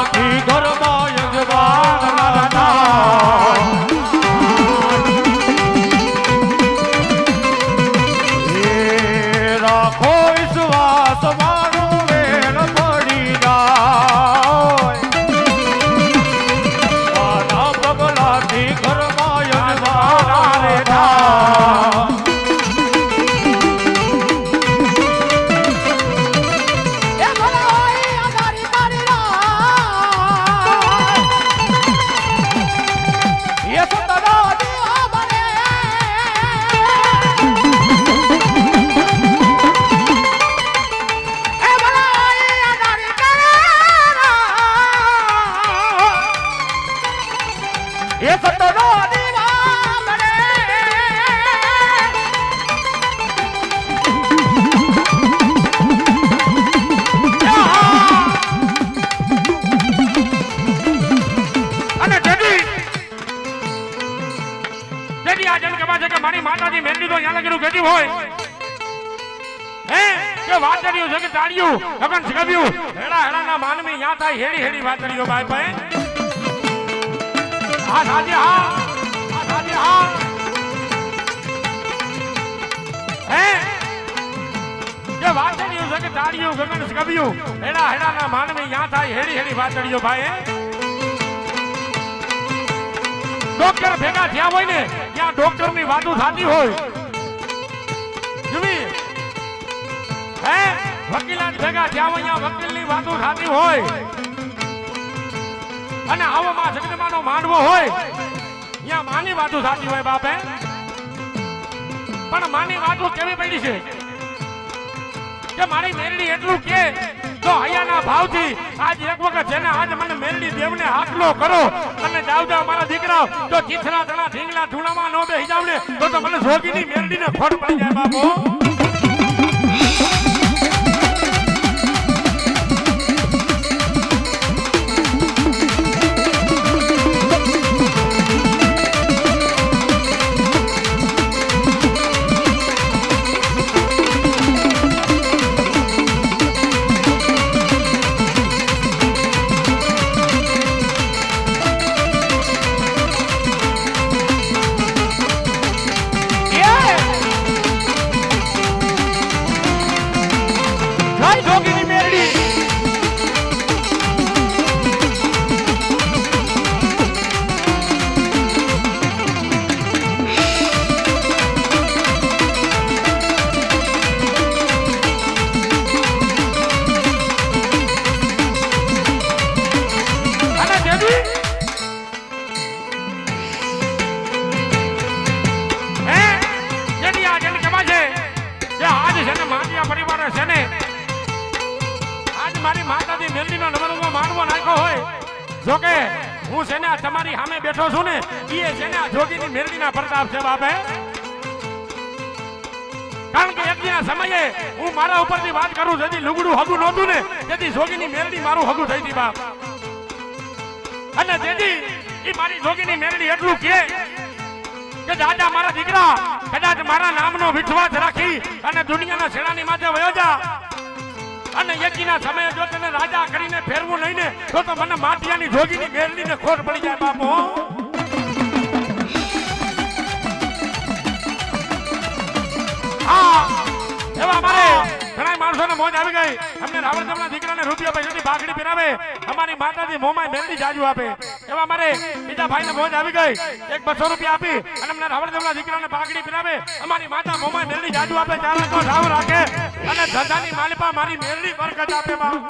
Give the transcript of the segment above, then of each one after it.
પગલાથી ઘરમાં યજમાન રાખો વિશ્વાસ મારો વેણ પડી જાય પગલાથી ઘરમાં યજમાન માતાજી મેંદી તો અહીંયા લગીનું કહેતી હોય હે કે વાતડીયું છે કે તાળીયું લગન શીખવ્યું હેડા હેડાના માનવી અહીંયા થાય હેડી હેડી વાતડીઓ ભાઈ ભાઈ હા સાજી હા સાજી હા હે કે વાતડીયું છે કે તાળીયું લગન શીખવ્યું હેડા હેડાના માનવી અહીંયા થાય હેડી હેડી વાતડીઓ ભાઈ ડોક્ટર ભેગા થયા હોય ને ત્યાં ડોક્ટર ની વાતો થતી હોય જુમી હે વકીલાત ભેગા થયા હોય ત્યાં વકીલ ની વાતો થતી હોય અને આવો માં જગદમાનો માંડવો હોય ત્યાં માની વાતો થતી હોય બાપે પણ માની વાતો કેવી પડી છે કે મારી મેરડી એટલું કે તો હૈયાના ભાવથી આજ એક વખત છે ને આજ મને મેરડી દેવને હાકલો કરો અને જાવ જાવ મારા દીકરા તો ચીથરા તણા ઢીંગલા ધૂણામાં નો બેહી જાવ ને તો મને જોગીની મેરડીને ખોટ પડી જાય બાપો જોકે હું છે ને તમારી સામે બેઠો છું ને એ છે ને જોગીની મેરડીના પ્રતાપ છે બાપે કારણ કે એકના સમયે હું મારા ઉપરથી વાત કરું જેથી લુગડું હગું નહોતું ને તેથી જોગીની મેરડી મારું હગું થઈ હતી બાપ અને તેથી એ મારી જોગીની મેરડી એટલું કે દાદા મારા દીકરા કદાચ મારા નામનો વિશ્વાસ રાખી અને દુનિયાના છેડાની માથે વયો જા અને યકીના સમયે જો તને રાજા કરીને ફેરવું નહીં ને તો મને માટિયાની જોગીની મેરડીને ખોટ પડી જાય બાપો હા એવા મારે ઘણા માણસોને મોજ આવી ગઈ અમને રાવણદેવના દીકરાને રૂપિયા પૈસાની બાગડી પહેરાવે અમારી માતાજી મોંમાં મેરડી જાજુ આપે એવા મારે બીજા ભાઈને મોજ આવી ગઈ એક 200 રૂપિયા આપી અને અમને રાવણદેવના દીકરાને બાગડી પહેરાવે અમારી માતા મોંમાં મેરડી જાજુ આપે ચાલે તો રાવ રાખે અને ધજાની માલિપા મારી મેરડી બરકત આપે માં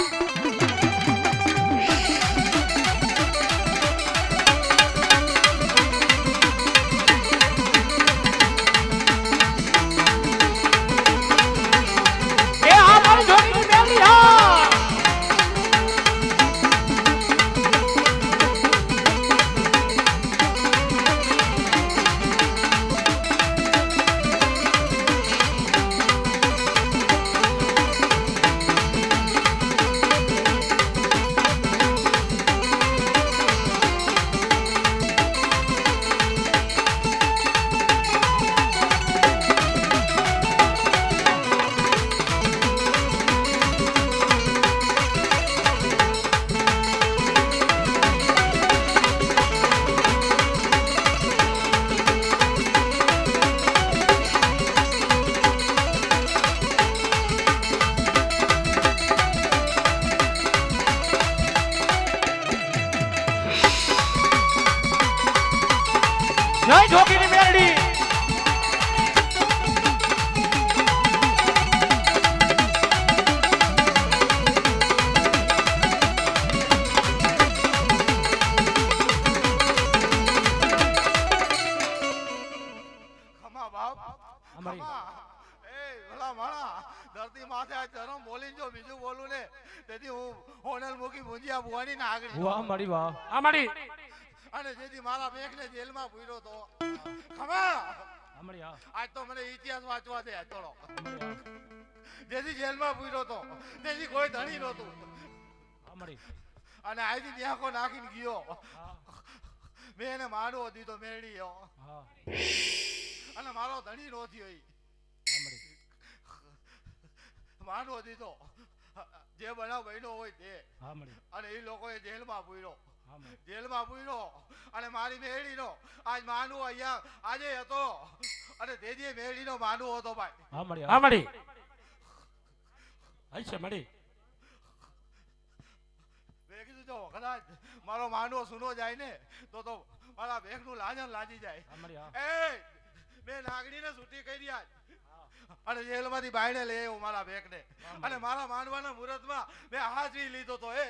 જય જોગીની મેરડી ધરતી માથે આ ચરમ બોલી જો બીજું બોલું ને તેથી હું હોનલ મૂકી ભુંજિયા ભુવાની ના આગળ વાહ મારી વાહ અમારી અને જેથી મારા બેંકને જેલમાં પૂર્યો તો ખમા અમારી હા આજ તો મને ઇતિહાસ વાંચવા દે થોડો જેથી જેલમાં પૂર્યો તો તેથી કોઈ ધણી નહોતું અમારી અને આજથી ત્યાં કો નાખીને ગયો મેં એને મારવો દીધો મેળ્યો હા અને મારો ધણી નો થયો અમારી મારવો દીધો જે બનાવ બન્યો હોય તે હા મળી અને એ લોકોએ જેલમાં પૂર્યો હા મળી જેલમાં પૂર્યો અને મારી મેળીનો આજ માનવો અહીંયા આજે હતો અને તેજી મેળીનો માનવો હતો ભાઈ હા મળી હા મળી હશે મળી મેં કીધું જો કદાચ મારો માનવો સુનો જાય ને તો મારા બેગનું લાજન લાજી જાય હા મળી હા એ મેં નાગણીને છૂટી કરી આજ અને જેલમાંથી બાયણે લઈ આવ્યો મારા બેગને અને મારા માનવાના મુહૂર્તમાં મેં હાજરી લીધો તો એ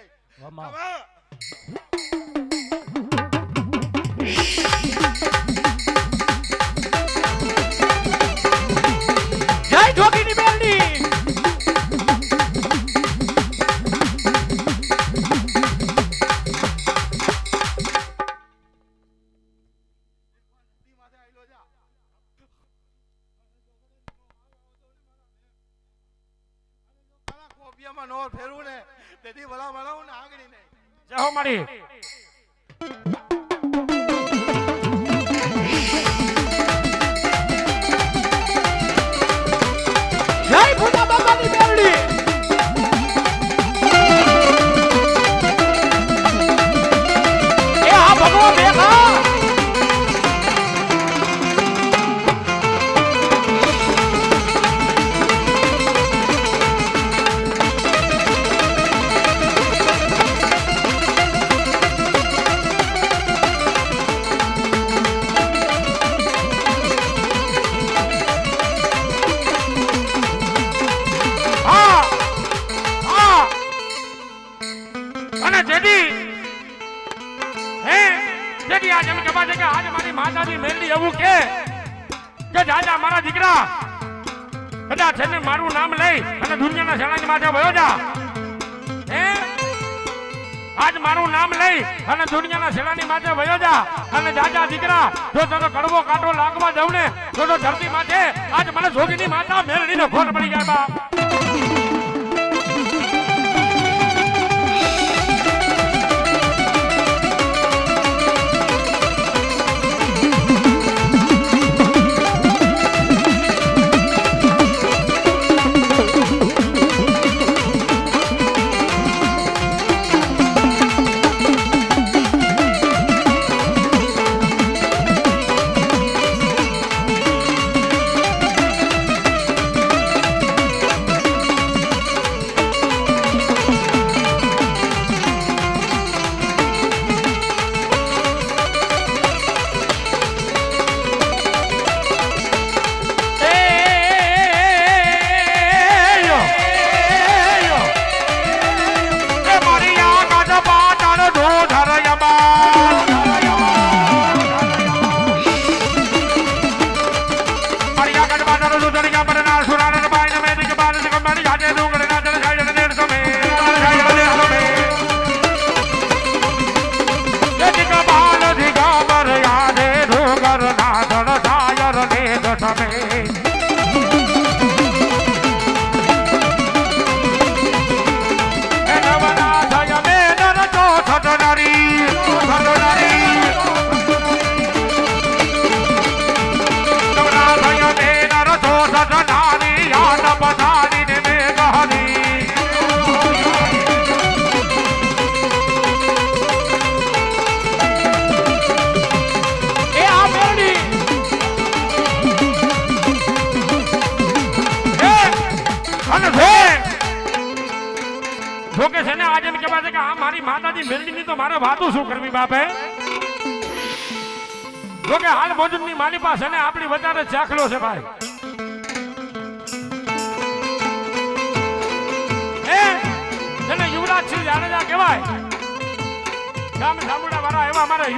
જય જોગીની મેરડી કોપિયામાં નોર ફેરવું ને તેથી ભલા ભલાવું ને આંગળી નહીં જય હો મળી જય ભૂતા બાબાની મેરડી એ આ ભગવાન બેખા અને જેદી હે જેદી આજ એમ કહેવા છે કે આજ મારી માતાજી મેલડી એવું કે જાજા મારા દીકરા કદાચ છે ને મારું નામ લઈ અને દુનિયાના શેણાની માથે વયો જા હે આજ મારું નામ લઈ અને દુનિયાના શેણાની માથે વયો જા અને જાજા દીકરા જો તને કડવો કાંટો લાગવા દઉં ને તો ધરતી માથે આજ મને જોગીની માતા મેલડીનો ખોટ પડી જાય બા જોકે છે ને આજે એમ કહેવાય છે કે આ મારી માતાજી મેલડીની તો મારે વાતો શું કરવી બાપે જોકે હાલ મોજની મારી પાસે ને આપણી વધારે ચાખલો છે ભાઈ એને યુવરાજ સિંહ જાડેજા કહેવાય ગામ સામુડા વાળા એવા અમારા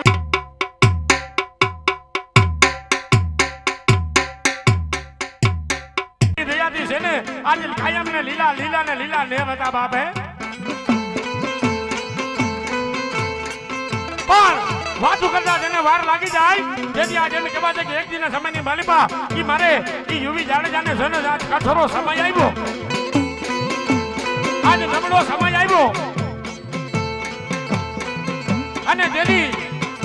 દયાથી છે ને આજે કાયમ ને લીલા લીલા ને લીલા ને હતા બાપે પણ વાતો કરતા તેને વાર લાગી જાય જેથી આજે એમ કહેવાય છે કે એક દિન સમયની માલિપા ઈ મારે ઈ યુવી જાડેજાને છે ને આજ કઠોરો સમય આવ્યો આજ નબળો સમય આવ્યો અને તેથી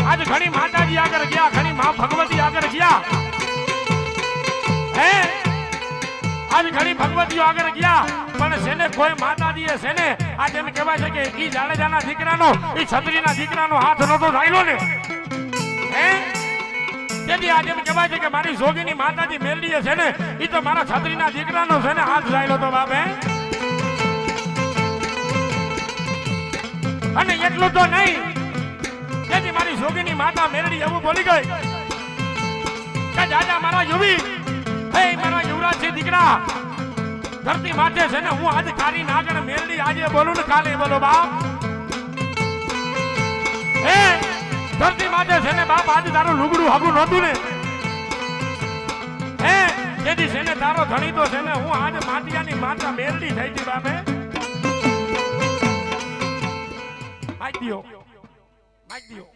આજ ઘણી માતાજી આગળ ગયા ઘણી મા ભગવતી આગળ ગયા હે આજ ઘણી ભગવતીઓ આગળ ગયા પણ સેને કોઈ માતાજીએ સેને આજ એમ કહેવાય છે કે ઈ જાડેજાના દીકરાનો ઈ છત્રીના દીકરાનો હાથ નતો ધાર્યો ને હે તેથી આજ એમ કહેવાય છે કે મારી જોગીની માતાજી મેલડીએ છે ને ઈ તો મારા છત્રીના દીકરાનો છે ને હાથ ધાર્યો તો બાપે અને એટલું તો નહીં તેથી મારી જોગીની માતા મેલડી એવું બોલી ગઈ કે દાદા મારા યુવી હે મારા યુવરાજસિંહ દીકરા ધરતી માથે છે ને હું આજ કારી નાગણ મેલડી આજે બોલું ને કાલે બોલો બાપ હે ધરતી માથે છે ને બાપ આજ તારું લુગડું હગું નહોતું ને હે તેથી છે ને તારો ધણી તો છે ને હું આજ માટિયાની માતા મેલડી થઈ હતી બાપે માઈ દિયો માઈ દિયો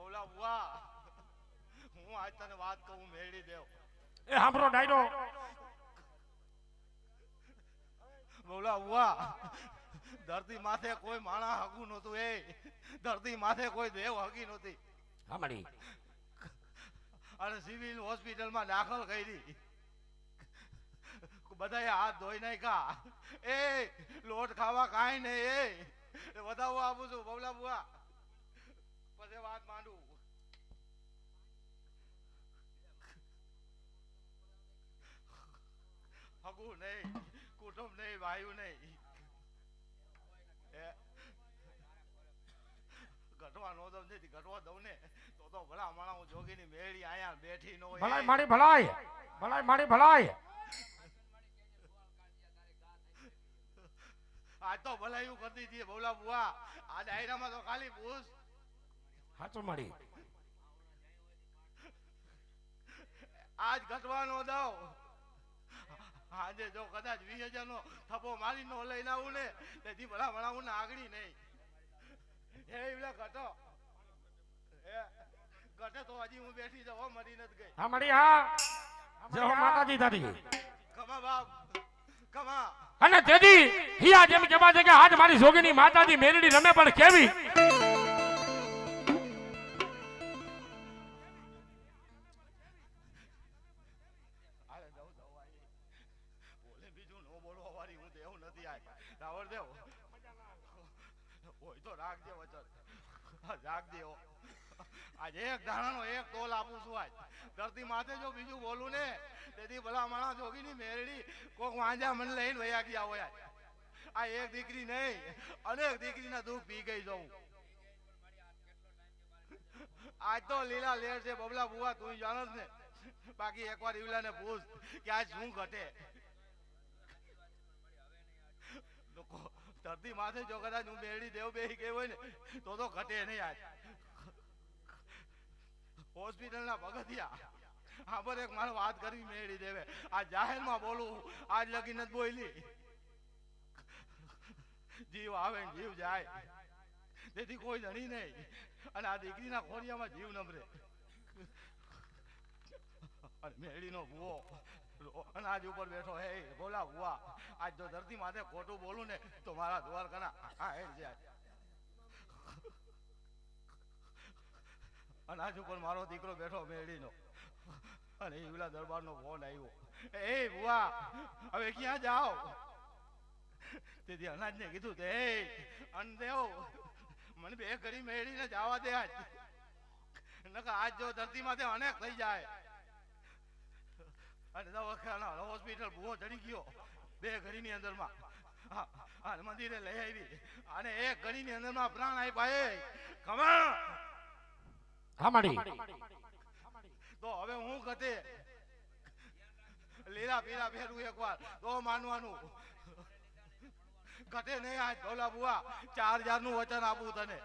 બોલા બુઆ હું આજ તને વાત કહું મેળી દેવ એ સાંભળો ડાયરો બોલા બુઆ ધરતી માથે કોઈ માણા હગું નહોતું એ ધરતી માથે કોઈ દેવ હગી નહોતી સાંભળી અને સિવિલ હોસ્પિટલમાં દાખલ કરી બધાએ હાથ ધોઈ નાખ્યા એ લોટ ખાવા કાંઈ નહીં એ વધાવો આપું છું બબલા બુઆ પછી વાત માંડું હગું નહીં કુટુંબ નહીં વાયુ નહીં ઘટવા નો દઉં નથી ઘટવા દઉં ને તો ભલા માણા હું જોગીની મેળી આયા બેઠી નો ભલાઈ મારી ભલાઈ ભલાઈ મારી ભલાઈ આજ તો ભલાયું કરતી હતી બોલા બુઆ આ ડાયરામાં તો ખાલી પૂછ સાચું મળી આજ ઘટવા નો દઉં આજે જો કદાચ 20,000 નો થપ્પો મારી નો લઈને આવું ને તેથી ભલા ભલા હું આગળી નહીં એ એવલા ઘટો ઘટે તો હજી હું બેઠી જાઉં મરી નથી ગઈ હા મળી હા જય હો માતાજી તારી કમા બાપ કમા અને તેથી હિયા જેમ કહેવા છે કે આજ મારી જોગીની માતાજી મેલડી રમે પણ કેવી આજે એક દાણાનો એક તોલ આપું છું આજ ધરતી માથે જો બીજું બોલું ને તેથી ભલા માણા જોગીની મેરડી કોક વાંજા મને લઈને વયા ગયા હોય આ એક દીકરી નહીં અનેક દીકરીના દુઃખ પી ગઈ જવું આજ તો લીલા લેર છે બબલા બુઆ તું જાણસ ને બાકી એકવાર ઈવલાને પૂછ કે આજ શું ઘટે ધરતી માથે જો કદાચ હું મેરડી દેવ બેહી ગઈ હોય ને તો ઘટે નહીં આજ હોસ્પિટલ ના ભગતિયા હા પર એક મારે વાત કરી મેળી દેવે આ જાહેર માં બોલું આજ લગી નથી બોલી જીવ આવે ને જીવ જાય તેથી કોઈ ધણી નહીં અને આ દીકરીના ખોરિયામાં જીવ નમરે અને મેળી નો ભૂવો અનાજ ઉપર બેઠો હે બોલા ભૂવા આજ જો ધરતી માથે ખોટું બોલું ને તો મારા દ્વારકાના હા હેડ જાય અનાજ ઉપર મારો દીકરો બેઠો મેળીનો અને ઈવલા દરબારનો ફોન આવ્યો. એ બુઆ હવે ક્યાં જાઓ? તેથી અનાજને કીધું તે અનદેવ મને બે ઘડી મેળીને જવા દે આજ, નકર આજ જો ધરતીમાંથી અનેક થઈ જાય. અને દવાખાના હોસ્પિટલ ભૂવો ચડી ગયો બે ઘડીની અંદરમાં. અને મંદિરે લઈ આવી અને એક ઘડીની અંદરમાં પ્રાણ આપ્યા. ખબર હામાડી તો હવે હું કતે લીલા પીલા ફેરવું એકવાર તો માનવાનું. ઘટે નહીં આજ ભોલા બુઆ, 4000 નું વચન આપું તને.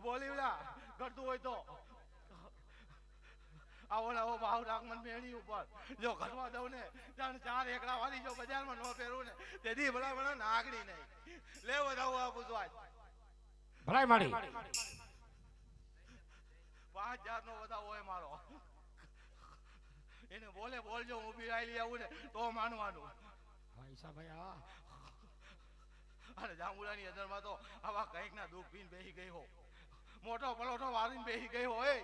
બોલીવલા કરતું હોય તો આવો ને આવો ભાવ રાખમન મેળી ઉપર જો ઘટવા દઉં ને ત્યાં 4 એકડા વાળી જો બજારમાં ન પહેરું ને તેથી ભલા નાગડી નહીં લેવો દઉં આપું તો આજ ભલાઈ માડી 5000 નો વધાવો હોય મારો. એને બોલે બોલજો હું બી આલી આવું ને તો માનવાનું. અરે જાંબુડાની અંદરમાં તો આવા કંઈક ના દુઃખ પીને બેસી ગઈ હો, મોટો પલોઠો વાળીને બેસી ગઈ હોય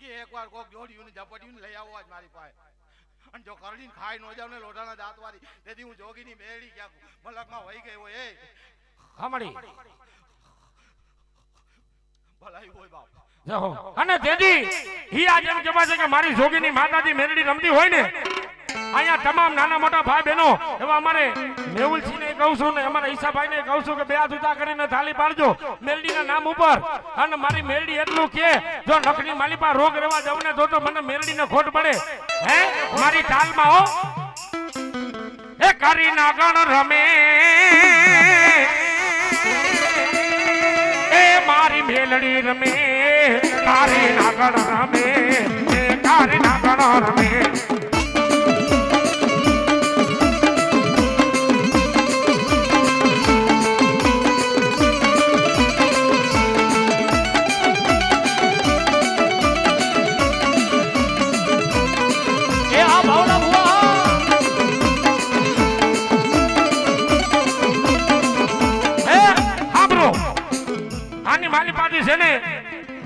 કે એકવાર કોક જોડ્યું ને ઝપટ્યું ને લઈ આવો આજ મારી પાસે. અને જો કરડીને ખાઈ ન જાવ ને લોટાના દાંત વાળી તેથી હું જોગીની મેળી ક્યાંક મલકમાં વહી ગઈ હોય. હામાડી ભલાઈ હોય બાપ. અને તેથી ઈ આજ એમ કહેવાય છે કે મારી જોગીની માતાજી મેરડી રમતી હોય ને અહીંયા તમામ નાના મોટા ભાઈ બહેનો એવા અમારે મેહુલસિંહને કહું છું ને અમારા ઈશાભાઈને કહું છું કે બે હાથ ઊંચા કરીને થાળી પાડજો મેરડીના નામ ઉપર. અને મારી મેરડી એટલું કે જો નખની માલિપા રોગ રહેવા જાવ ને તો મને મેરડીને ખોટ પડે. હે મારી તાલમાં હો એ કરી નાગણ રમે એ મારી મેલડી રમે કારી નાગણ રમે એ કારી નાગણ રમે.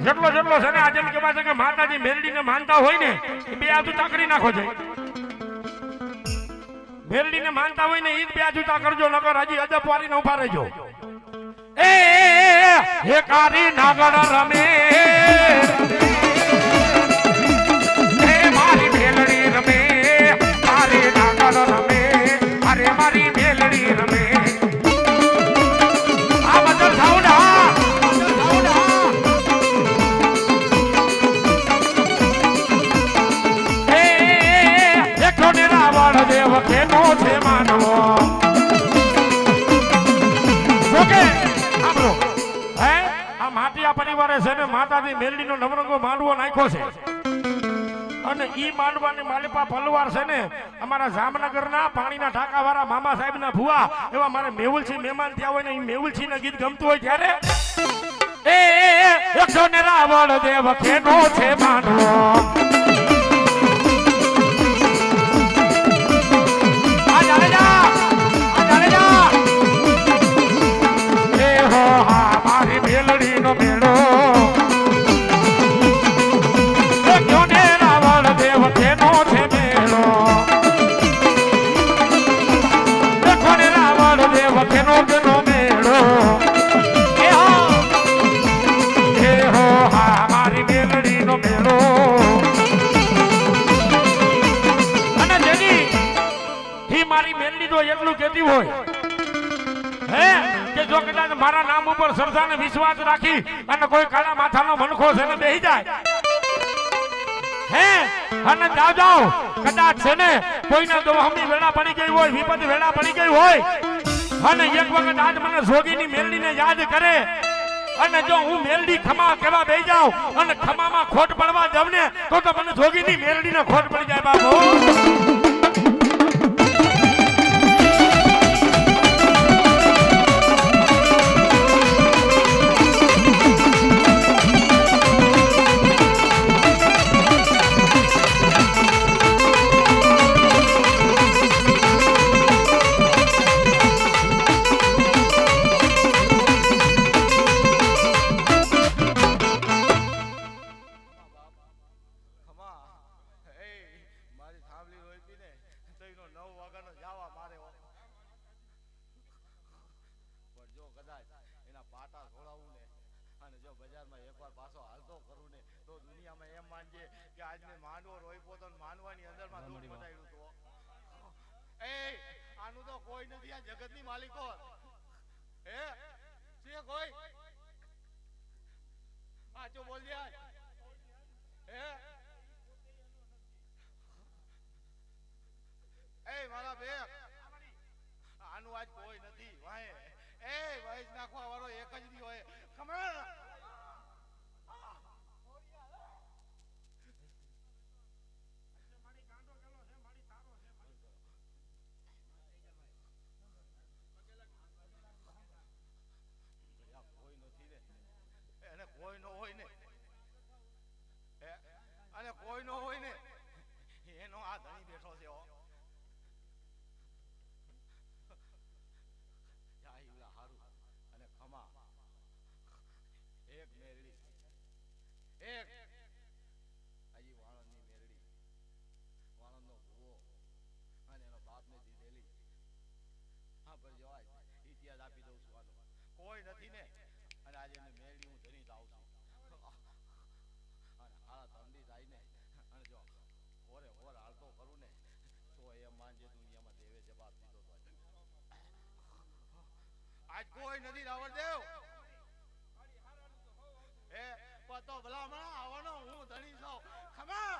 જેટલો જેટલો છે ને આજે એમ કહેવાય છે કે માતાજી મેરડીને માનતા હોય ને એ બે હાથ ઊંચા કરી નાખો છે. મેરડીને માનતા હોય ને એ બે હાથ ઊંચા કરજો, નકર હજી અજબ વારીને ઉભા રહેજો. એ હે કારી નાગણ રમે એ મારી મેલડી રમે કારી નાગણ રમે અરે મારી મેલડી રમે. આ બધો સાઉન્ડ દેવ કેનો છે માનવો. ઓકે આપણો હે આ માટિયા પરિવારે છે ને માતાજી મેરડીનો નવરંગો માંડવો નાખ્યો છે. અને ઈ માંડવાની માલિપા પલવાર છે ને અમારા જામનગરના પાણીના ટાંકાવાળા મામા સાહેબના ભુવા એવા મારે મેહુલસિંહ મહેમાન થયા હોય ને ઈ મેહુલસિંહના ગીત ગમતું હોય ત્યારે એ 100 ને રાવણ દેવ કેનો છે માંડવો. એટલું કહેતી હોય હે કે જો કદાચ મારા નામ ઉપર શ્રદ્ધાને વિશ્વાસ રાખી અને કોઈ કાળા માથાનો મનખો છે ને બેહી જાય હે અને જાવ કદાચ છે ને કોઈના દોહમની વેળા પડી ગઈ હોય, વિપત વેળા પડી ગઈ હોય અને એક વખત આજ મને જોગીની મેલડીને યાદ કરે અને જો હું મેલડી ખમા કેવા બેહી જાઉં અને ખમામાં ખોટ પડવા જાવ ને તો મને જોગીની મેલડીને ખોટ પડી જાય બાપુ. ખવડાવું ને અને જો બજારમાં એકવાર પાછો હાલતો કરું ને તો દુનિયામાં એમ માનજે કે આજ મેં માંડવો રોપ્યો તો માનવાની અંદરમાં દૂધ બતાવ્યું તો એ આનું તો કોઈ નથી આ જગતની માલિકો હે છે કોઈ સાચો બોલ દે હે એ મારા બે આનું આજ કોઈ નથી વાહે એ વૈજ નાખવા વાળો એક જ દી હોય ખબર કોઈ નથી ને એને કોઈ ન હોય ને અને કોઈ ન હોય ને એનો આ ધણી બેઠો છે અને ખમા એક મેરડી એક આજી વાળંદની મેરડી વાળંદનો ભૂવો અને એનો બાપને દીધેલી હા પર જવાય ઇતિહાસ આપી દઉં છું આનો કોઈ નથી ને અને આજે એને મેરડી હું ધરી જાઉં છું અને હારા ઠંડી થાય ને અને જો ઓરે ઓર હાલતો કરું ને તો એમ માનજે દુનિયામાં દેવે જવાબ દીધો તો આજ કોઈ નથી રાવણદેવ એ પતો ભલામણા આવવાનો હું ધણી છું ખમા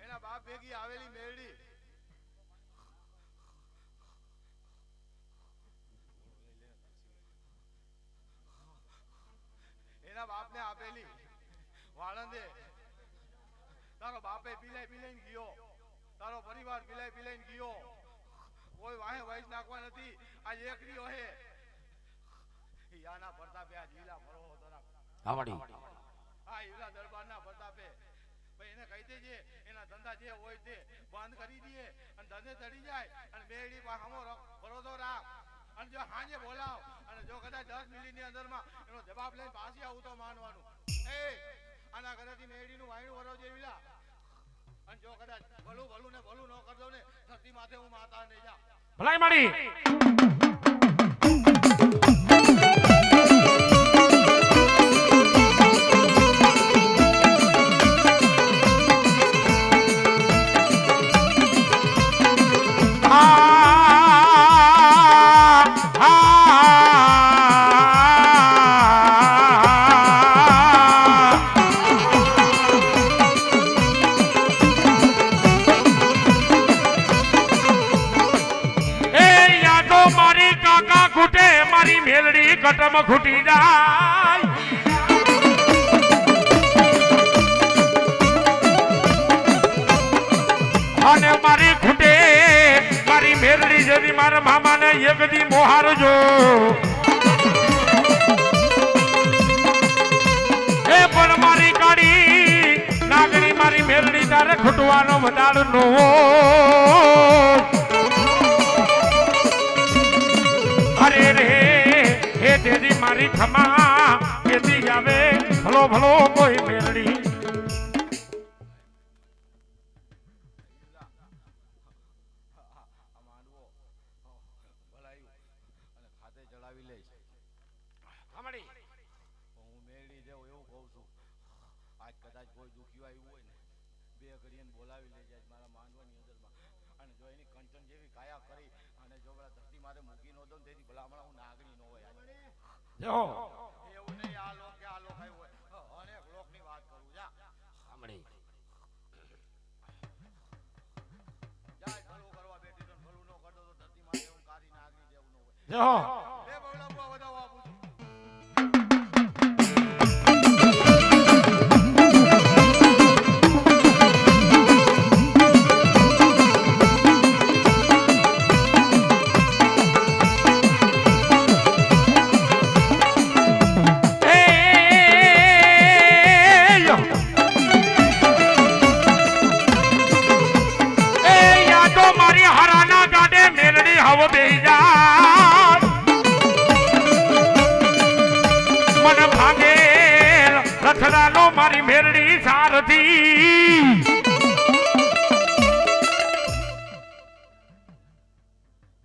એના બાપ ભેગી આવેલી મેરડી એના બાપને આપેલી વાળંદે તારો બાપે પીલાઈ પીલાઈને ગયો તારો પરિવાર પીલાઈ પીલાઈને ગયો કોઈ વાહે વૈસ નાખવા નથી આ એકરીઓ હે યાના પ્રતાપે આ જીલા ફરો તરા આવડી આ ઈલા દરબારના પ્રતાપે ભાઈ એને કહી દેજે એના ધંધા જે હોય તે બંધ કરી દઈએ અને ધંધે ચડી જાય અને બેડી પાહમો ભરોસો રાખ અને જો હાંજે બોલાવ અને જો કદાચ 10 મિનિટની અંદરમાં એનો જવાબ લઈને પાછી આવું તો માનવાનું એ આના ઘરેથી મેડીનું વાયણું વરો જેવીલા અને જો કદાચ ભલું ભલું ને ભલું ન કરજો ને ધરતી માથે હું માતા નહીં જા ભલાઈ મારી મેલડી કટમ ખૂટી જાય અને મારી ખૂટે મારી મેલડી જદી મારા મામાને એક દી મોહારજો એ પણ મારી કાળી નાગણી મારી મેલડી તારે ખૂટવાનો વધાર નો અરે રે હે દેદી મારી ખમા કેતી આવે ભલો ભલો કોઈ મેલડી માંડવો ભલાયું અને ખાતે ચડાવી લઈશ હમણી હું મેળડી જેવું એવું કહું છું આજ કદાચ કોઈ દુખ્યું આવ્યું હોય ને બે ઘડીને બોલાવી લઈ જાય મારા માંડવાની અંદરમાં અને જો એની કંચન જેવી કાયા કરી અને જો પેલા ધરતી મારે મૂકી નહોતો ને તેથી ભલામણા હું નાગણી ન હોય જો એવું નહીં આ લોક કે આ લોક આવ્યું હોય અનેક લોકની વાત કરું જા હમણી જાય ભલું કરવા બેઠી તો ભલું ન કરતો તો ધરતી મારે એવું કારી નાગણી જેવું ન હોય જો બે બવડા બુઆ વધાવો આપું છું હવ બેહી જા મારી મેરડી સારથી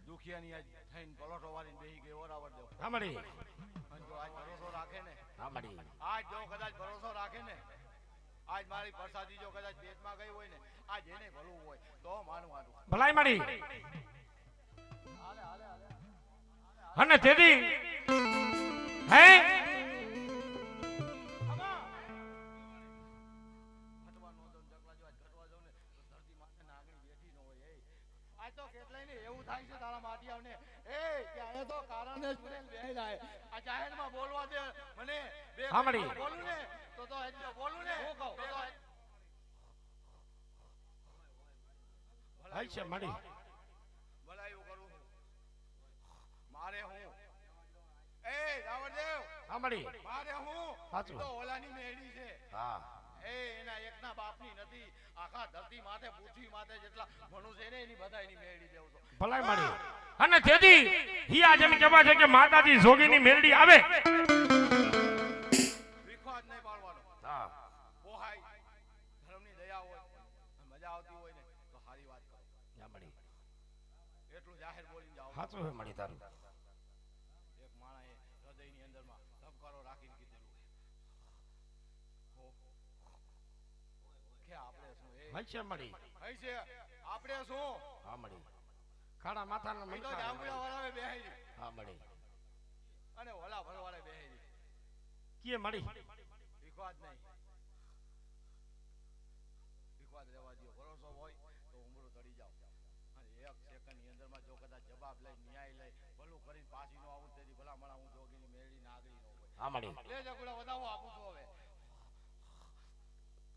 દુખિયાની આજ થઈને પલોટો વાળીને બેહી ગઈ ઓરાવર દેવ સાંભળી અને જો આજ ભરોસો રાખે ને સાંભળી આજ જો કદાચ ભરોસો રાખે ને આજ મારી પ્રસાદી જો કદાચ પેટમાં ગઈ હોય ને આજ એને ભલું હોય તો માનવાનું ભલાઈ મારી અને તેથી હે આજ તો કેટલાય ને એવું થાય છે તારા માટીયાઓને એ કે આને તો કારણે જ મને બેહી જાય આ જાહેરમાં બોલવા દે મને બે સાંભળી. બોલું ને તો હજી બોલું ને હું કહું હઈ છે મારી ભલાયું કરું છું. મારે હું એ રાવણદેવ સાંભળી મારે હું સાચું. તો ઓલાની મેળી છે હા એ એના એકના બાપની નથી આખા ધરતી માથે પૃથ્વી માથે જેટલા મનુષ્ય છે ને એની બધા એની મેળી દેવું તો ભલાઈ મારી અને તેથી હિયા જેમ કહેવા છે કે માતાજી જોગીની મેરડી આવે વિખવાદ નહીં પાડવાનો હા પોહાય ધર્મની દયા હોય અને મજા આવતી હોય ને તો સારી વાત કરો સાંભળી એટલું જાહેર બોલીને જાઓ સાચું છે મારી તારું એક માણસે હૃદયની અંદરમાં ધબકારો રાખીને કીધેલું કે આપણે શું એ હઈ છે મારી હઈ છે આપણે શું હા મળી ખાડા માથાના એ તો મનકા જાંબુડા વાળાએ બેહાઈ હા મળી અને ઓલા ભરવાળે બેહાઈ કે મળી વિખવાદ નહીં વિખવાદ રહેવા દો ભરોસો હોય તો ઉમરો ચડી જાઓ અને એક સેકન્ડની અંદરમાં જો કદાચ જવાબ લઈ ન્યાય લઈ ભલું કરીને પાછી નો આવું તેથી ભલા મણા હું જોગીની મેળવી નાગરી નો હોય હા મળી લે જગુડા વધાવો આપું છું હવે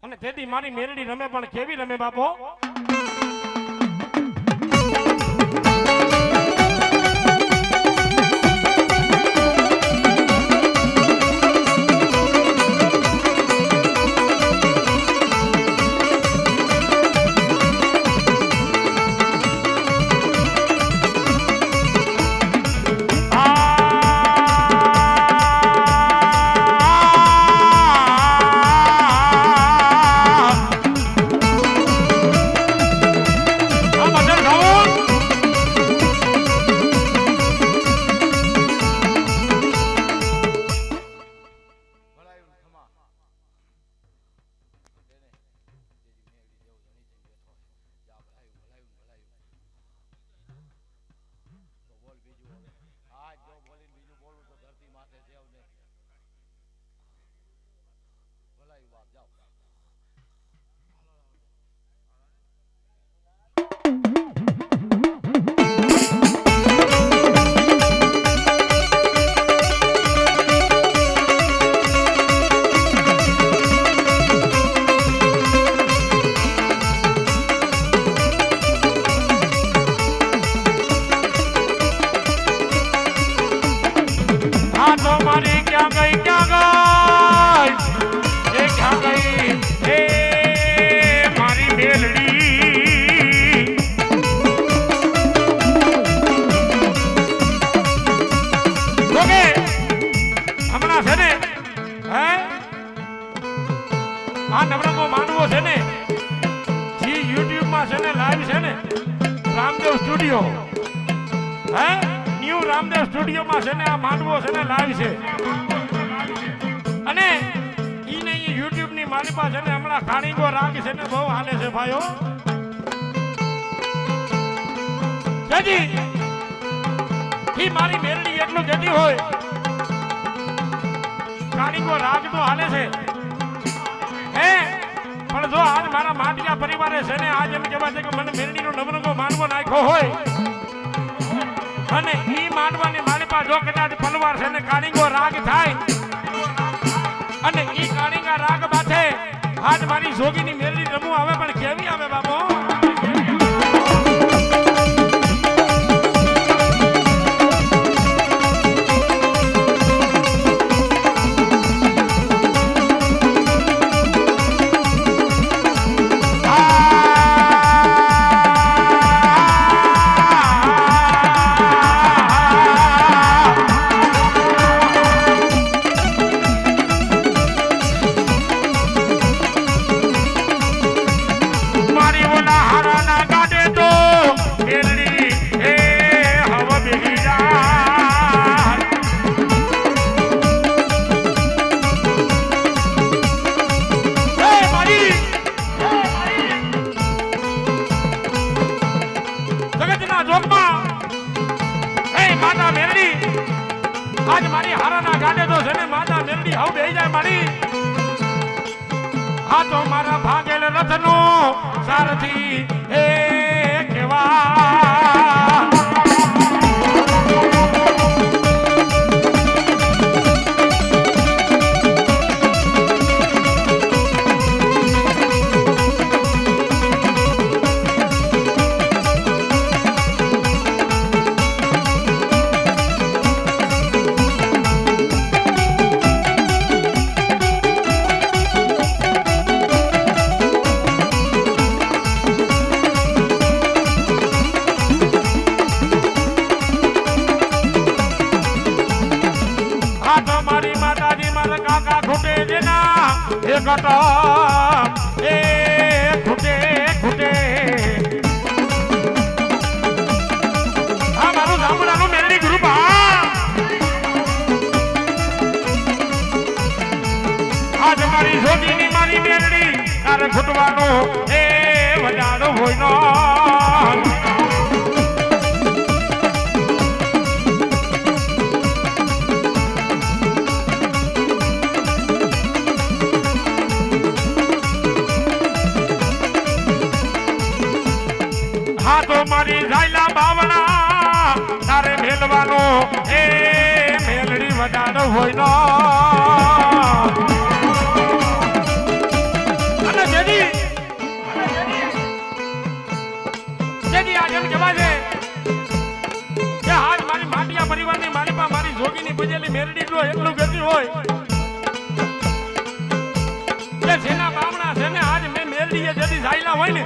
અને તેથી મારી મેરડી રમે પણ કેવી રમે બાપો ભલાયું ખમા તેને જેજી મેળવી દેવ જણી જઈને બેઠો જા ભલાયું તો બોલ બીજું હવે આજ જો બોલીને બીજું બોલું તો ધરતી માથે દેવ ને ભલાયું બાપ જાઓ આ તો મારી ક્યાં ગઈ એ ક્યાં ગઈ એ મારી મેલડી જોકે હમણાં છે ને હે આ નવરંગો માનવો છે ને જે YouTube માં છે ને લાઈવ છે ને રામદેવ સ્ટુડિયો હે ન્યુ રામદેવ સ્ટુડિયો માં છે ને આ માંડવો છે ને લાઈવ છે અને ઈ ને ઈ YouTube ની મારી પાસે છે ને હમણાં ખાણીગો રાગ છે ને બહુ હાલે છે ભાઈઓ જજી ઈ મારી મેરડી એટલું જતી હોય ખાણીગો રાગ તો હાલે છે હે પણ જો આજ મારા માટીયા પરિવારે છે ને આજ એમ કહેવાય છે કે મને મેરડીનો નવરંગો માનવો નાખ્યો હોય અને ઈ માંડવાની માલિપા જો કદાચ પલવાર છે ને કાળીંગો રાગ થાય અને ઈ કાળીંગા રાગ બાથે આજ મારી જોગીની મેરડી રમવું આવે પણ કેવી આવે બાપો જેથી આજ મારી હારાના ગાડે તો છે ને માતા મેરડી હાવ બેહી જાય મારી આ તો મારા ભાગેલ રથનો સારથી એ કેવા એ ખૂટે ખૂટે આ મારું જામુનાનું મેરડી ગ્રુપ આજ મારી જોગીની મારી મેરડી તારે ખૂટવાનો એ વજાડો હોય નો મારી જાયલા બાવણા તારે મેલવાનો એ મેલડી વડાડો હોય નો અને જેદી આજ એમ કહેવાય છે કે આજ મારી માટિયા પરિવારની મારી પાસે મારી જોગીની પૂજેલી મેલડી જો એટલું ગતિ હોય કે જેના બાવણા છે ને આજ મેં મેલડીએ જેદી જાયલા હોય ને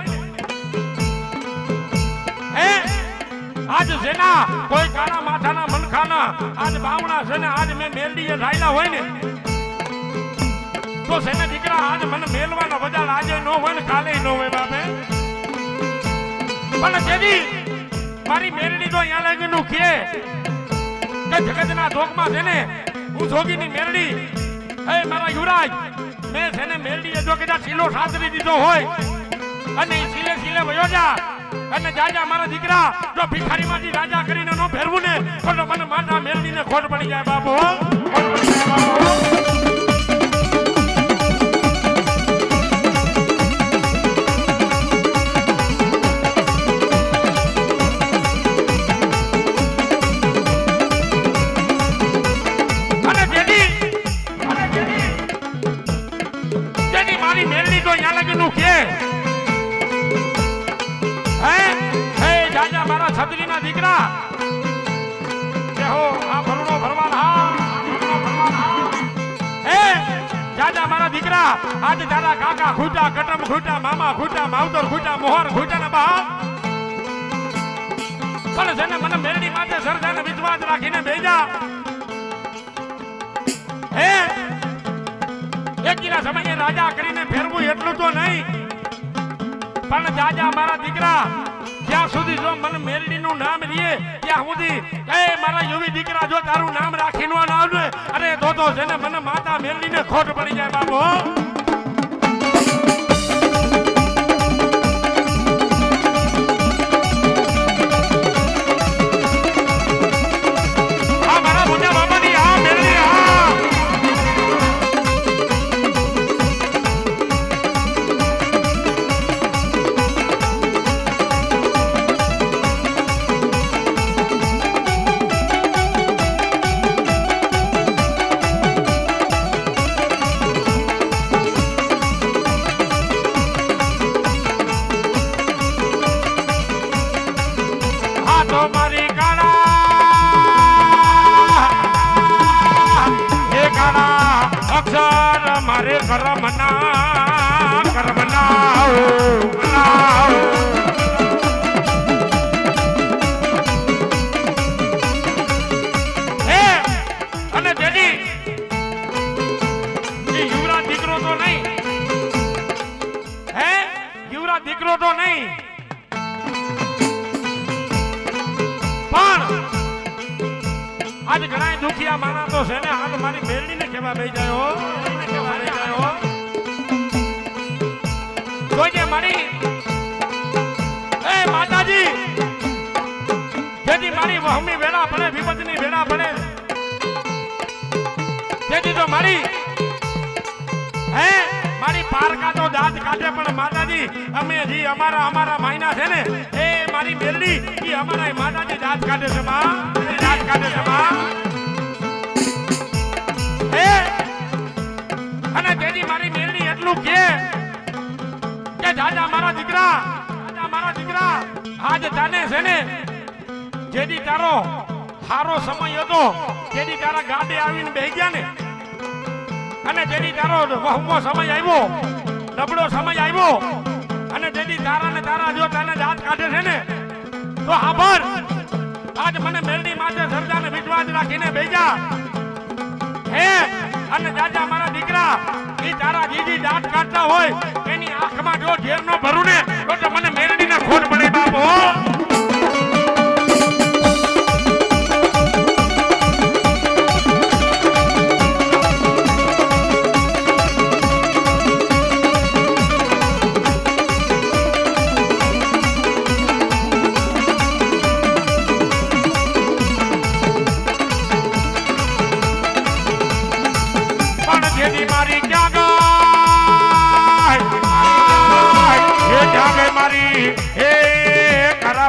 આજ જેના કોઈ કાળા માથાના મનખાના આજ બાવણા છે ને આજ મેં મેલડીએ રાયલા હોય ને તો સેને દીકરા આજ મને મેલવાનો બજાર આજે નો હોય ને કાલે નો હોય બાપે પણ જેદી મારી મેલડી તો અહીંયા લાગીનું કે જગતના ધોકમાં છે ને હું જોગીની મેલડી એ મારા યુવરાજ મેં છે ને મેલડીએ જો કદાચ શીલો સાતરી દીધો હોય અને શીલે શીલે વયો જા અને જાજા મારા દીકરા જો ભિખારીમાંથી રાજા કરીને નો ફેરવું ને તો મને માતા મેલડીને ખોટ પડી જાય બાપુ ખોટ પડી જાય બાપુ અને જેની મારી મેલડી તો અહીંયા લગીનું કે મારા છત્રીના દીકરા કે હો આ ભરણો ભરવાન એ જાજા મારા દીકરા આજ તારા કાકા ખૂટા કટમ ખૂટા મામા ખૂટા માવતર ખૂટા મોહર ખૂટા ના બા પણ જેને મને મેરડી માથે સરદાને વિશ્વાસ રાખીને બેજા હે એકલા સમયે રાજા કરીને ફેરવું એટલું તો નહીં પણ જાજા મારા દીકરા જ્યાં સુધી જો મને મેરડીનું નામ લીએ ત્યાં સુધી એ મારા યુવી દીકરા જો તારું નામ રાખીને ના આવે અરે તો છે ને મને માતા મેરડીને ખોટ પડી જાય બાબુ આ મારા મોટા બાબાની આ મેરડી મારે કરમના અને જેની યુવરાજ દીકરો તો નહીં હે યુવરાજ દીકરો તો નહીં પણ આજ ઘણા દુખિયા માણા તો છે ને હાલ મારી મેરડીને કેવા બેસી જાય જોજે મારી એ માતાજી જેથી મારી વહમી વેળા પડે વિપતની વેળા મારી હે મારી પારકા તો દાંત કાઢે પણ માતાજી અમે જી અમારા માયના છે ને એ મારી મેલડી ઈ અમારા માતાજી દાંત કાઢે છે માં એ દાંત કાઢે છે માં હે અને તેજી મારી મેલડી એટલું કે જાજા મારા દીકરા આજ તને છે ને જેદી તારો હારો સમય હતો તેદી તારા ગાડે આવીને બેહી ગયા ને અને જેદી તારો વહમો સમય આવ્યો નબળો સમય આવ્યો અને જેદી તારા જો તને દાંત કાઢે છે ને તો આભાર આજ મને મેલડી માથે સરદાને વિશ્વાસ રાખીને બેજા હે અને જાજા મારા દીકરા ઈ તારા જીજી દાંત કાઢતા હોય એની આંખમાં જો ઝેર નો ભરું ને તો મને મેલડીને ખોટ પડે બાપ હો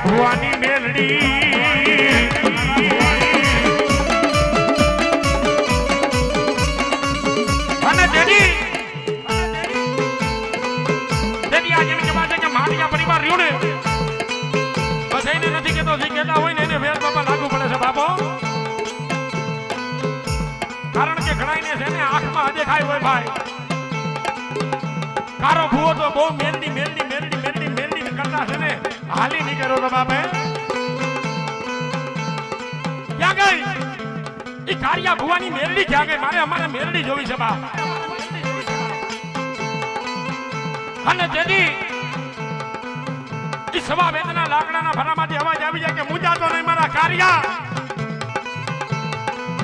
ભુવાની મેલડી અને તેની આજે એમ કહેવાય છે કે માલિકા પરિવાર રહ્યું ને બસ એને નથી કેતો જે કહેતા હોય ને એને વેર બાપા લાગુ પડે છે બાપો કારણ કે ઘણાઈને છે ને આંખમાં દેખાય હોય ભાઈ કારો ભૂવો તો બહુ મેલડી કરતા છે ને હાલી નહીં કર્યો તો બાપે ક્યાં ગઈ ઈ કારિયા ભુવાની મેલડી ક્યાં ગઈ અમારે મેલડી જોવી છે બાપ અને તેથી ઈ સવા વેદના લાકડાના ભરામાંથી અવાજ આવી જાય કે મુજાતો નહીં મારા કારિયા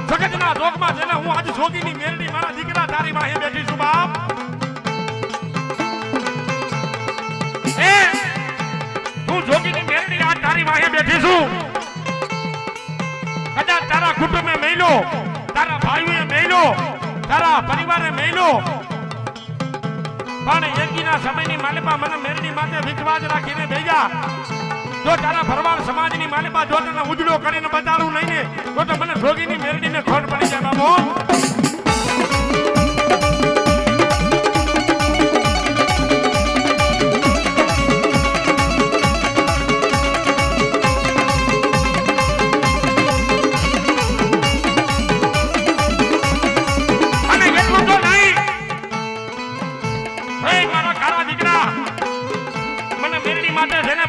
જગતના જોગમાં છે ને હું આજ જોગીની મેલડી મારા દીકરા તારી વાહે બેઠી છું બાપ જોગીની મેરડી આ તારી વાહે બેઠી છું કદાચ તારા કુટુંબે મેલો તારા ભાઈઓએ મેલો તારા પરિવારે મેલો પણ યજ્ઞના સમયની માલિપા મને મેરડી માથે વિશ્વાસ રાખીને ભેજા જો તારા ભરવાડ સમાજની માલિપા જો તને ઉજળો કરીને બતાડું નહીં ને તો મને જોગીની મેરડીને ખોટ પડી જાય બાબો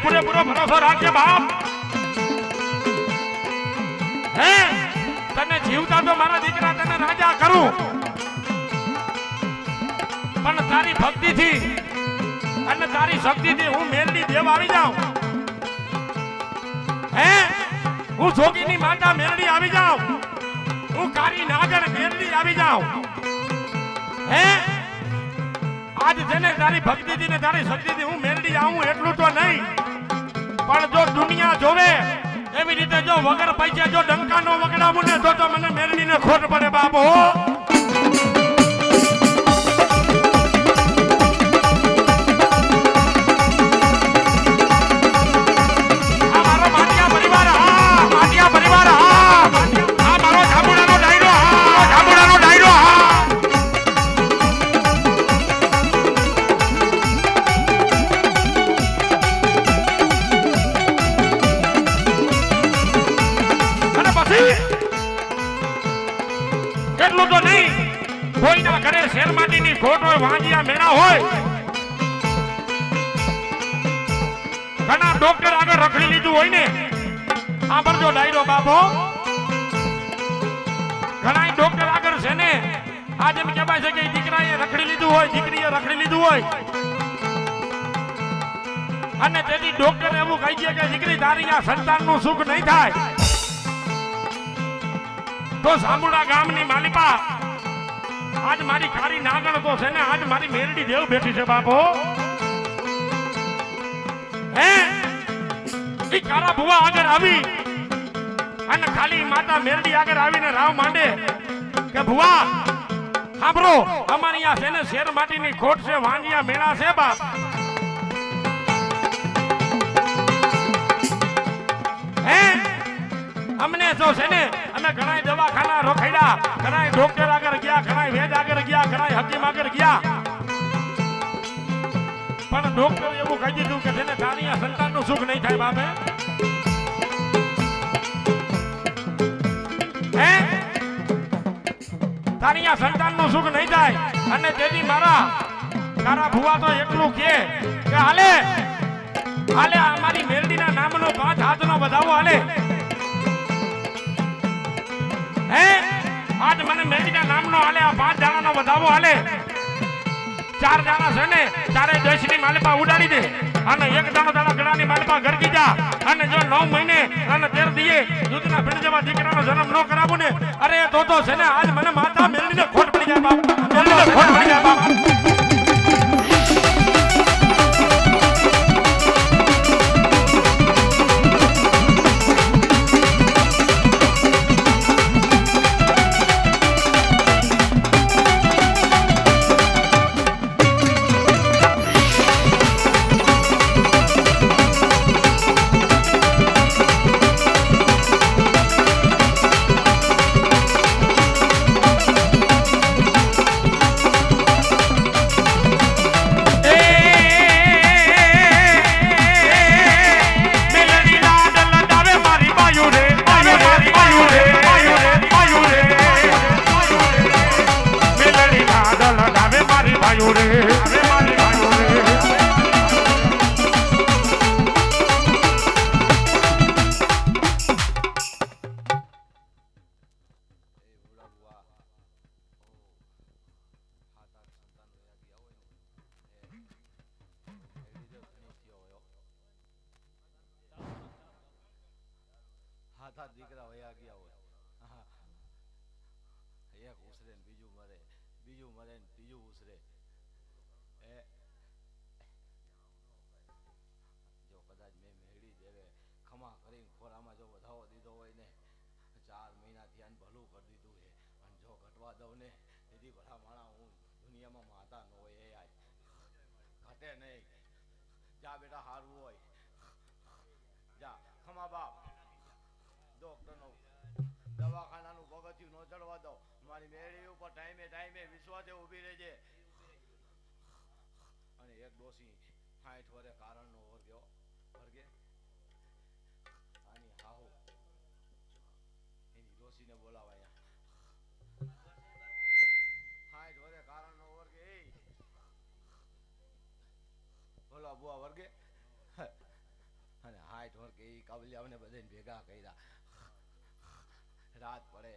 પૂરેપૂરો ભરોસો રાખજે બાપ હે તને જીવતા તો મારા દીકરા તને રાજા કરું પણ તારી ભક્તિથી અને તારી શક્તિથી હું મેલડી દેવ આવી જાઉં હે હું જોગીની માતા મેલડી આવી જાઉં હું કારી નાગર મેલડી આવી જાઉં હે આજ જેને તારી ભક્તિથી ને તારી શક્તિથી હું મેલડી આવું એટલું તો નહીં પણ જો દુનિયા જોવે એવી રીતે જો વગર પૈસા જો ડંકાનો વગડાવું ને તો મને મેલડીને ખોટ પડે બાપો એટલું તો નહીં કોઈના ઘરે શેરમાટીની ખોટ હોય વાંજિયા મેળા હોય ઘણા ડોક્ટર આગળ રખડી લીધું હોય ને આ બરજો ડાયરો બાપો ઘણા ડોક્ટર આગળ છે ને આજ એમ કહેવાય છે કે દીકરાએ રખડી લીધું હોય દીકરીએ રખડી લીધું હોય અને તેથી ડોક્ટર એવું કહી દે કે દીકરી તારી આ સંતાનનું સુખ નહીં થાય તો સાંભળા ગામની માલિપા આજ મારી કારી નાગણ તો છે ને આજ મારી મેરડી દેવ બેઠી છે બાપો હે ઈ કારા ભુવા આગળ આવી અને ખાલી માતા મેરડી આગળ આવીને રાવ માંડે કે ભુવા સાંભળો અમારી આ છે ને શેર માટીની ખોટ છે વાંજિયા મેળા છે બાપ હે અમને તો છે ને અમે ઘણા દવાખાના રોકાયા ઘણા ડોક્ટર આગળ ગયા ઘણા વેદ આગળ ગયા ઘણા હકીમ આગળ ગયા પણ ડોક્ટર એવું કહી દીધું કે છે ને તારી આ સંતાનનું સુખ નહીં થાય બાપે હે તારી આ સંતાનનું સુખ નહીં થાય અને તેથી તારા ભુવા તો એટલું કે હાલે હાલે અમારી મેરડીના નામનો 5 હાથનો વધાવો હાલે હે આજ મને મેરડીના નામનો હાલે આ 5 દાણાનો વધાવો હાલે 4 દાણા છે ને ચારે દેશની માલપા ઉડાડી દે અને 1 દાણા ગળાની માલપા ગરકી જા અને જો 9 મહિને અને 13 દીએ દૂધના ભીણ જેવા દીકરાનો જન્મ ન કરાવું ને અરે તો છે ને આજ મને માતા મેરડીને ખોટ પડી જાય બાપ મેરડીને ખોટ પડી જાય બાપ હાથા દીકરા વયા ગયા હોય એક ઉસરે ને બીજું મરે ને ત્રીજું ઉસરે જો કદાચ મેં મેળી દેવે ખમા કરીને ખોરામાં જો વધાવો દીધો હોય ને 4 મહિના ધ્યાન ભલું કરી દીધું છે અને જો ઘટવા દઉં ને દીદી ભલા માણા હું દુનિયામાં માતા ન હોય એ આય ઘટે નહીં જા બેટા હારવું હોય જા ખમા બાપ ડોક્ટરનો દવાખાનાનું પગથિયું ન ચડવા દો મારી મેળી ઉપર ટાઈમે વિશ્વાસે ઊભી રહેજે અને એક ડોસી 60 વર્ષે કારણનો વર્ગે આની હાહુ એની ડોસીને બોલાવા અહીંયા 60 વર્ષે કારણનો વર્ગે બોલા બુઆ વર્ગે અને 60 વર્ષે એ કાબલિયાઓને બધાને ભેગા કર્યા રાત પડે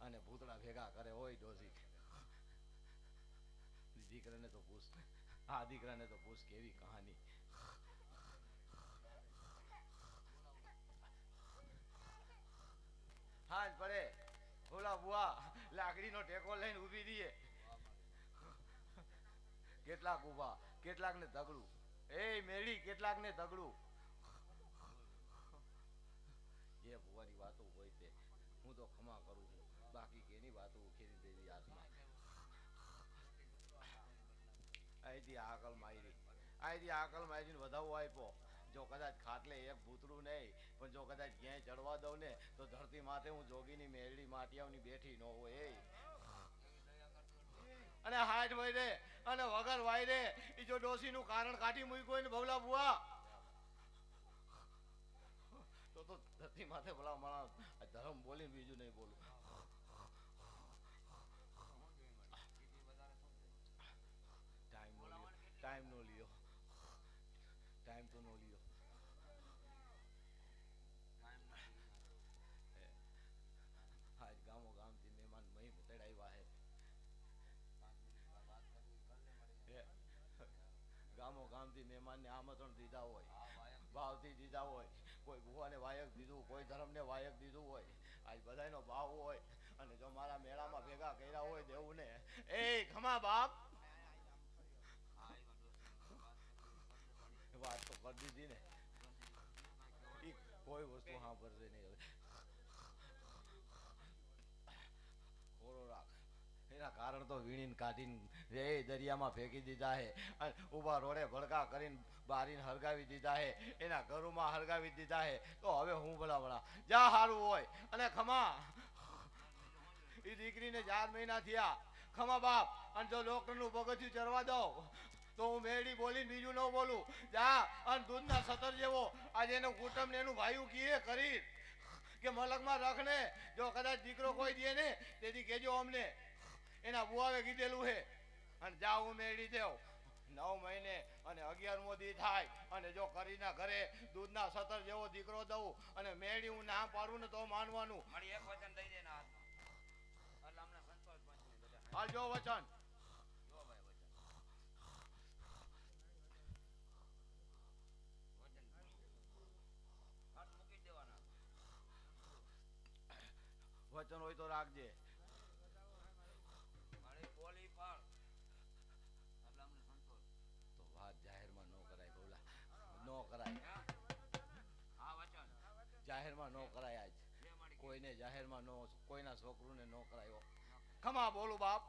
અને ભૂતડા ભેગા કરે હોય ડોસી દીકરાને તો પૂછ આ દીકરાને તો પૂછ કેવી કહાની હાજ પડે ઓલા બુઆ લાકડીનો ટેકો લઈને ઊભી રહીએ કેટલાક ઊભા કેટલાકને તગડું એ મેળી કેટલાકને તગડું એ ભુવાની વાતો હોય તે હું તો ખમા કરું છું બાકી કેની વાતો ઉખેરી દેવી હાથમાં આઈથી આકલ મારીને વધાવો આપ્યો જો કદાચ ખાટલે એક ભૂતરું નહીં પણ જો કદાચ ક્યાંય ચડવા દઉં ને તો ધરતી માથે હું જોગીની મેરડી માટિયાઓની બેઠી ન હોય અને હાથ વઈ રે અને વગર વાય રે એ જો ડોસીનું કારણ કાઢી મૂક્યું હોય ને ભવલા બુઆ તો ધરતી માથે ભલા મારા ધર્મ બોલીને બીજું નહીં બોલું ટાઈમ નો લ્યો આજ ગામોગામથી મહેમાન મહી તેડાવ્યા હે ગામોગામથી મહેમાનને આમંત્રણ દીધા હોય ભાવથી દીધા હોય કોઈ ભુવાને વાયક દીધું કોઈ ધર્મને વાયક દીધું હોય આજ બધાનો ભાવ હોય અને જો મારા મેળામાં ભેગા કર્યા હોય દેવું ને એ ખમા બાપ વાત તો કરી દીધી ને કોઈ વસ્તુ સાંભળશે નહીં હવે ખોરો રાખ એના કારણ વાઘણ તો વીણીને કાઢીને રે દરિયામાં ફેંકી દીધા હે અને ઊભા રોડે ભડકા કરીને બારીને હરગાવી દીધા હે એના ઘરોમાં હરગાવી દીધા હે તો હવે હું ભલા જા હારું હોય અને ખમા એ દીકરીને 4 મહિના થયા ખમા બાપ અને જો ડોક્ટરનું પગથિયું ચરવા દો તો હું મેળી બોલીને બીજું ન બોલું જા અને દૂધના સતર જેવો આજે એનું કુટુંબ ને એનું ભાઈયું કીએ કરી કે મલકમાં રખને જો કદાચ દીકરો કોઈ દે ને તેથી કેજો અમને એના બુઆવે કીધેલું હે અને જા હું મેળી દેવ 9 મહિને અને 11મો દી થાય અને જો કરીના ઘરે દૂધના સતર જેવો દીકરો દઉં અને મેળી હું ના પાડું ને તો માનવાનું મારી એક વચન દઈ દેના એટલે અમને સંતોષ પંચમી બધા હાલ જો વચન જો ભાઈ વચન હાથ મૂકી દેવાના વચન હોય તો રાખજે મારી બોલી પાડ એટલે અમને સંતોષ તો વાત જાહેરમાં ન કરાય બોલા ન કરાય આ વચન જાહેરમાં ન કરાય આજ જે મારી કોઈને જાહેરમાં નો કોઈના છોકરુને ન કરાયો ખમા બોલું બાપ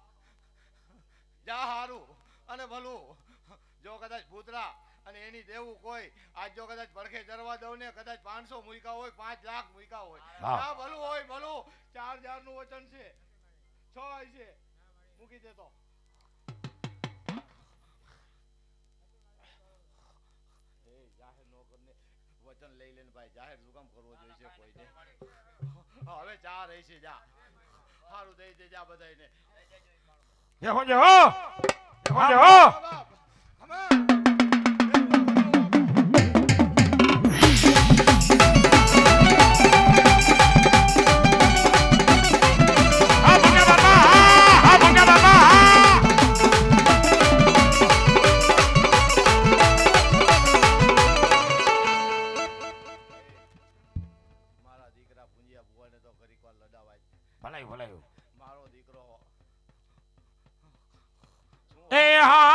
જા હારું અને ભલું જો કદાચ ભૂતરા અને એની દેવું કોઈ આજ જો કદાચ પડખે જરવા દઉં ને કદાચ 500 મૂક્યા હોય 5 લાખ મૂક્યા હોય જા ભલું હોય ભલું 4000 નું વચન છે 6 છે મૂકી દેતો એ જાહેર નો કરને વચન લઈ લેને ભાઈ જાહેર શું કામ કરવો જોઈએ કોઈને હવે 4 હશે જા સારું દઈ દે જા બધાયને એ હોજે હો હોજે હો બાપ હમે હા ભંગા બાપા હા ભંગા બાપા મારા દીકરા પુંજિયા ભુવાને તો ઘડીક વાર લડાવાય ભલાઈ ભલાઈ મારો દીકરો એ હા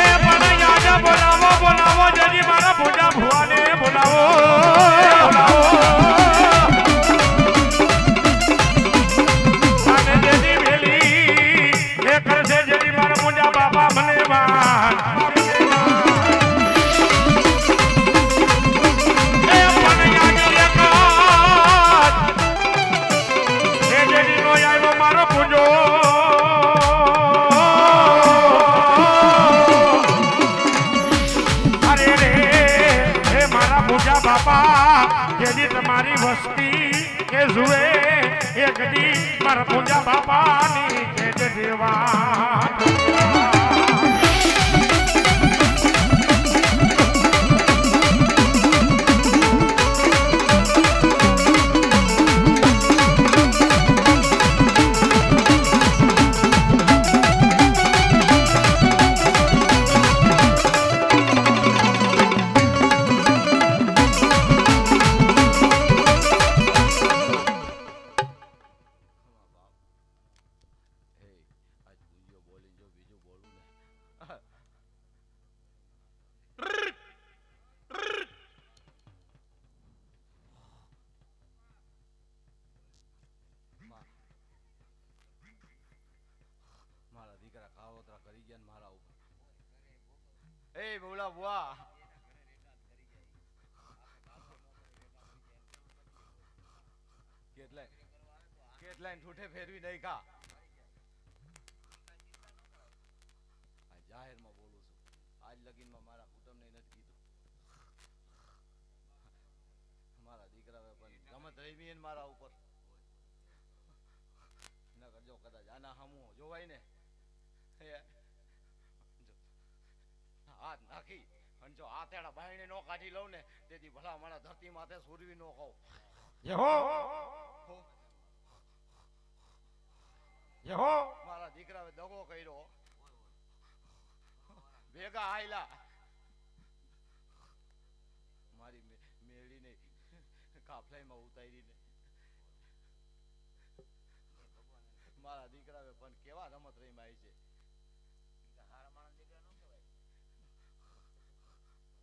એ મને યાદ બોલાવો બોલાવો જજી મારા પૂજા ભુવાને બોલાવો બોલાવો અને જેની વેલી એ કરશે જેની મારા પૂજા બાપા મને વાન એ મને યાદ એક એ જેની નો આવ્યો મારો પૂજો અરે રે હે મારા પૂજા બાપા જેની તમારી વસ્તી કે જુએ એક દી મારા પૂજા બાપાની કે દેવા એ આજ પુંજિયો બોલી જો બીજું બોલું ને મારા દીકરા કાવતરા કરી ગયા ને મારા ઉપર એ બોલા બુઆ કેટલાય ઠૂઠે ફેરવી નહીં કા આ જાહેરમાં બોલું છું આજ લગીનમાં મારા કુટુંબને નથી કીધું મારા દીકરાએ પણ ગમત રમી ને મારા ઉપર ન કરજો કદાચ આના હમું જોવાય ને હાથ નાખી અને જો આ તેડા બાયણે નો કાઢી લઉં ને તેથી ભલા મારા ધરતી માથે સુરવી નો કહું યહો યહો મારા દીકરાએ દગો કર્યો ભેગા આયલા મારી ફ્લાઈમાં ઉતારીને મારા દીકરાએ પણ કેવા રમત રહીમાં આવી છે. હારા માણસ દીકરા નો કહેવાય.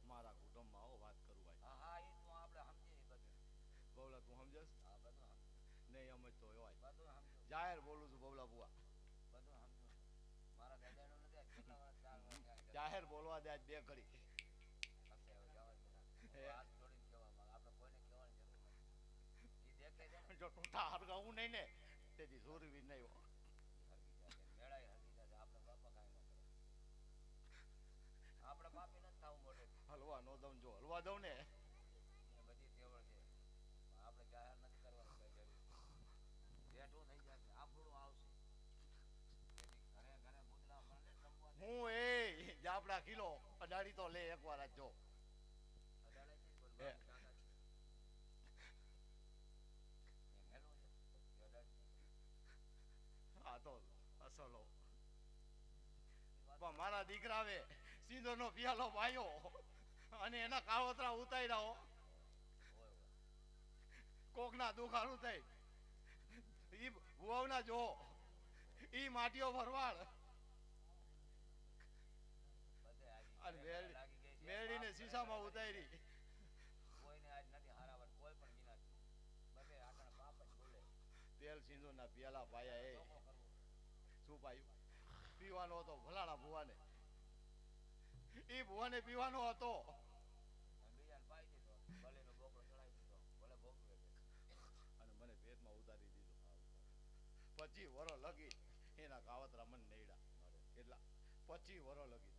મારા કુટુંબમાં આવો વાત કરું ભાઈ. હા હા એ તો આપણે સમજીએ બધું. બબલા તું સમજસ? હા બધું સમજુ. નહીં સમજતો હોય બધું સમજુ. જાહેર બોલું છું બબલા બુઆ. બધું સમજુ. મારા દાદાનું નથી આ કેટલા વર્ષ 4 વર્ષ થયા. જાહેર બોલવા દે આજ બે ઘડી. પછી હવે જવા દે. હાથ જોડીને કહેવા માંગે. આપણે કોઈને કહેવાની જરૂર નથી. એ દેખે છે ને જો ટૂંટા હરગાવું નહીં ને તેથી સુરવીર નહીં હો. મેળાએ હરગી જશે. આપણે બાપા કાંઈ ન કરે. આપણે બાપી નથી થવું મોટે. હલવા નો દઉં જો હલવા દઉં ને એ બધી તેવડ છે. આપણે જાહેર નથી કરવાનું કઈ દેવું. બેઠું થઈ જશે. આપણું આવશે. તેથી ઘરે ઘરે મુદ્રા પણ ને રમવાનું. હું એ જાપડા કિલો અડાડી તો લે એકવાર જ જો. અડાડે છે બોલ એ. કાકા છે. એ મેલું છે. એ અડાડે છે. આ તો અસલો પણ મારા દીકરાએ સીધો નો પિયાલો પાયો અને એના કાવતરા ઉતાર્યા હોય હોય. કોકના દુખાડું થઈ ઈ ભુવના જો ઈ માટીઓ ભરવાડ બધે આવી અને ઘરે લાગી ગઈ છે. મેળીને બાપ શીશામાં ઘરે ઉતારી. કોઈને આજ નથી હારાવત. કોઈ પણ વિના બધે આટણ બાપ જ બોલે. તેલ સિંદૂરના પિયાલા પાયા એ ધોકો કરવો. શું પાયું પીવાનો હતો ભલાણા ભુવાને. ઈ ભુવાને પીવાનો હતો અને બીજાને પાઈ દીધો. ભલેનો બોકડો ચડાવી દીધો. ભલે ભોગવે છે. અને મને પેટમાં ઉતારી દીધો. 25 વરસ લગી એના કાવતરા મને નડ્યા. કેટલા 25 વરસ લગી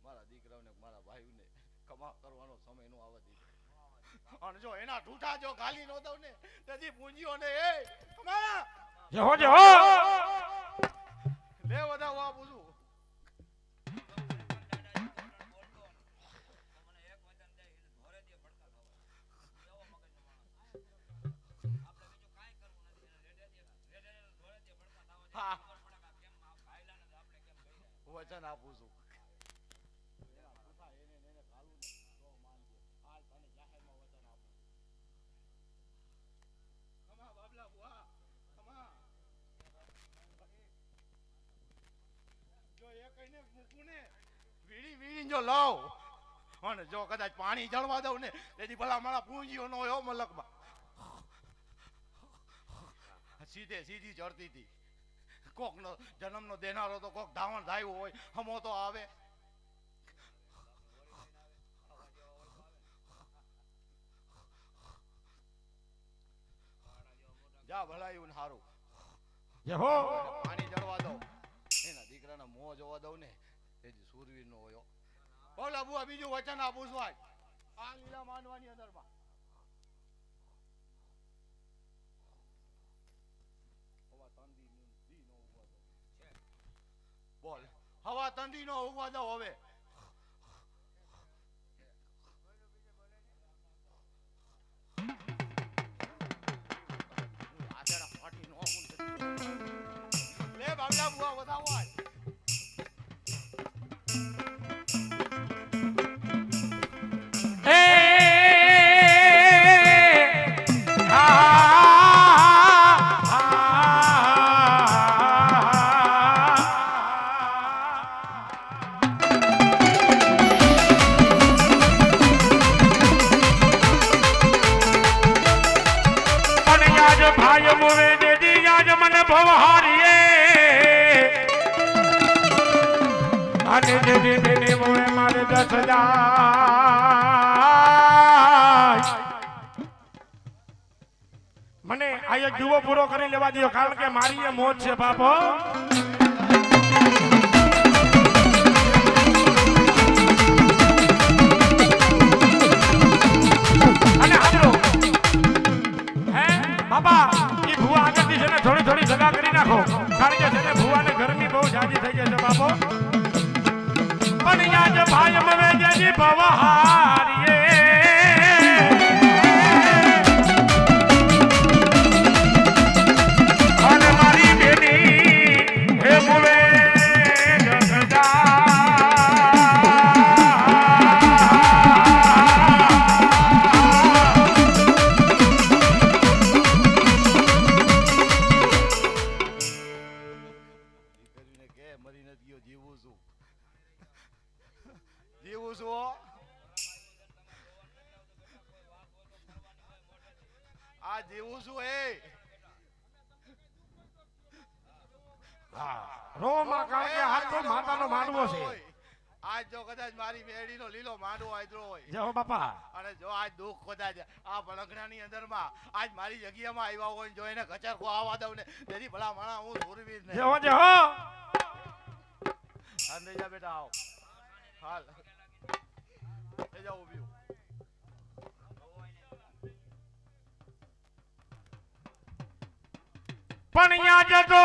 મારા દીકરાઓને મારા ભાઈઓને કમા કરવાનો સમય નો આવવા દીધો. અને જો એના ઠૂઠા જો ગાલી નો દઉં ને તેથી પૂંજીઓ ને એ કમા જહો જહો લે બધા હું આપું છું. હા વચન આપું છું. એના ઠૂઠા એને ને એને ગાલું ને તો માનજો. આજ તને જાહેરમાં વચન આપું છું. કમા બાબલા બુઆ કમા જો એ કઈને મૂકું ને વીડી વીડી જો લાવ અને જો કદાચ પાણી જળવા દઉં ને તેથી ભલા મારા પૂંજીઓ નો હોય મલકમાં સીધે સીધી ચડતી હતી. કોક નો જન્મ નો દેનારો તો કોક ધાવણ ધાયું હોય હમો તો આવે. જા ભલાયું હારું જહો પાણી જળવા દઉં એના દીકરાના મોં જોવા દઉં ને તેથી સુરવીર નો હોય. બોલા બુઆ બીજું વચન આપું છું આજ આ લીલા માનવાની અંદરમાં. બોલ હવા તંદી નો ઉગવા દો હવે. લે બાબલા બુઆ વધાવો આજ. ભાઈ મોવે દેદી આજ મને ભવહારીએ અને દેદી બેની મોવે મારે 10,000 મને આ એક જુઓ પૂરો કરી લેવા દો કારણ કે મારી એ મોજ છે બાપો. અને હાલો બાપા ઈ ભુવા આગળથી છે ને થોડી થોડી સગા કરી નાખો કારણ કે છે ને ભુવાને ગરમી બહુ જાજી થઈ ગઈ છે બાપો. પણ યાદ ભાઈ મવે જેજી ભવહારીએ અને મારી બેની હે મુવે જગદા જીવું છું હો. આ જીવું છું એ રોમાં કારણ કે હાથ તો માતાનો માંડવો છે. આજ જો કદાચ મારી મેળીનો લીલો માંડવો આદરો હોય જય હો બાપા. અને જો આજ દુઃખ કદાચ આ ભલંગણાની અંદરમાં આજ મારી જગ્યામાં આવ્યા હોય ને જો એને કચરકો આવવા દઉં ને તેથી ભલા માણા હું સુરવીર ને જય હો જય હો. અંદર જા બેટા આવો હાલ એ જાઓ ઉભી પણ યાદ તો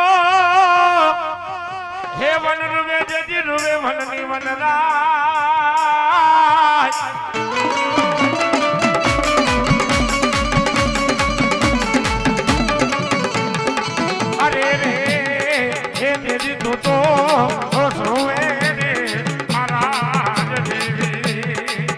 હે વન રૂવે જજી રૂવે વનની વનરાજ. અરે રે હે તેજી તું તો રોવે રે મહારાજ દેવી.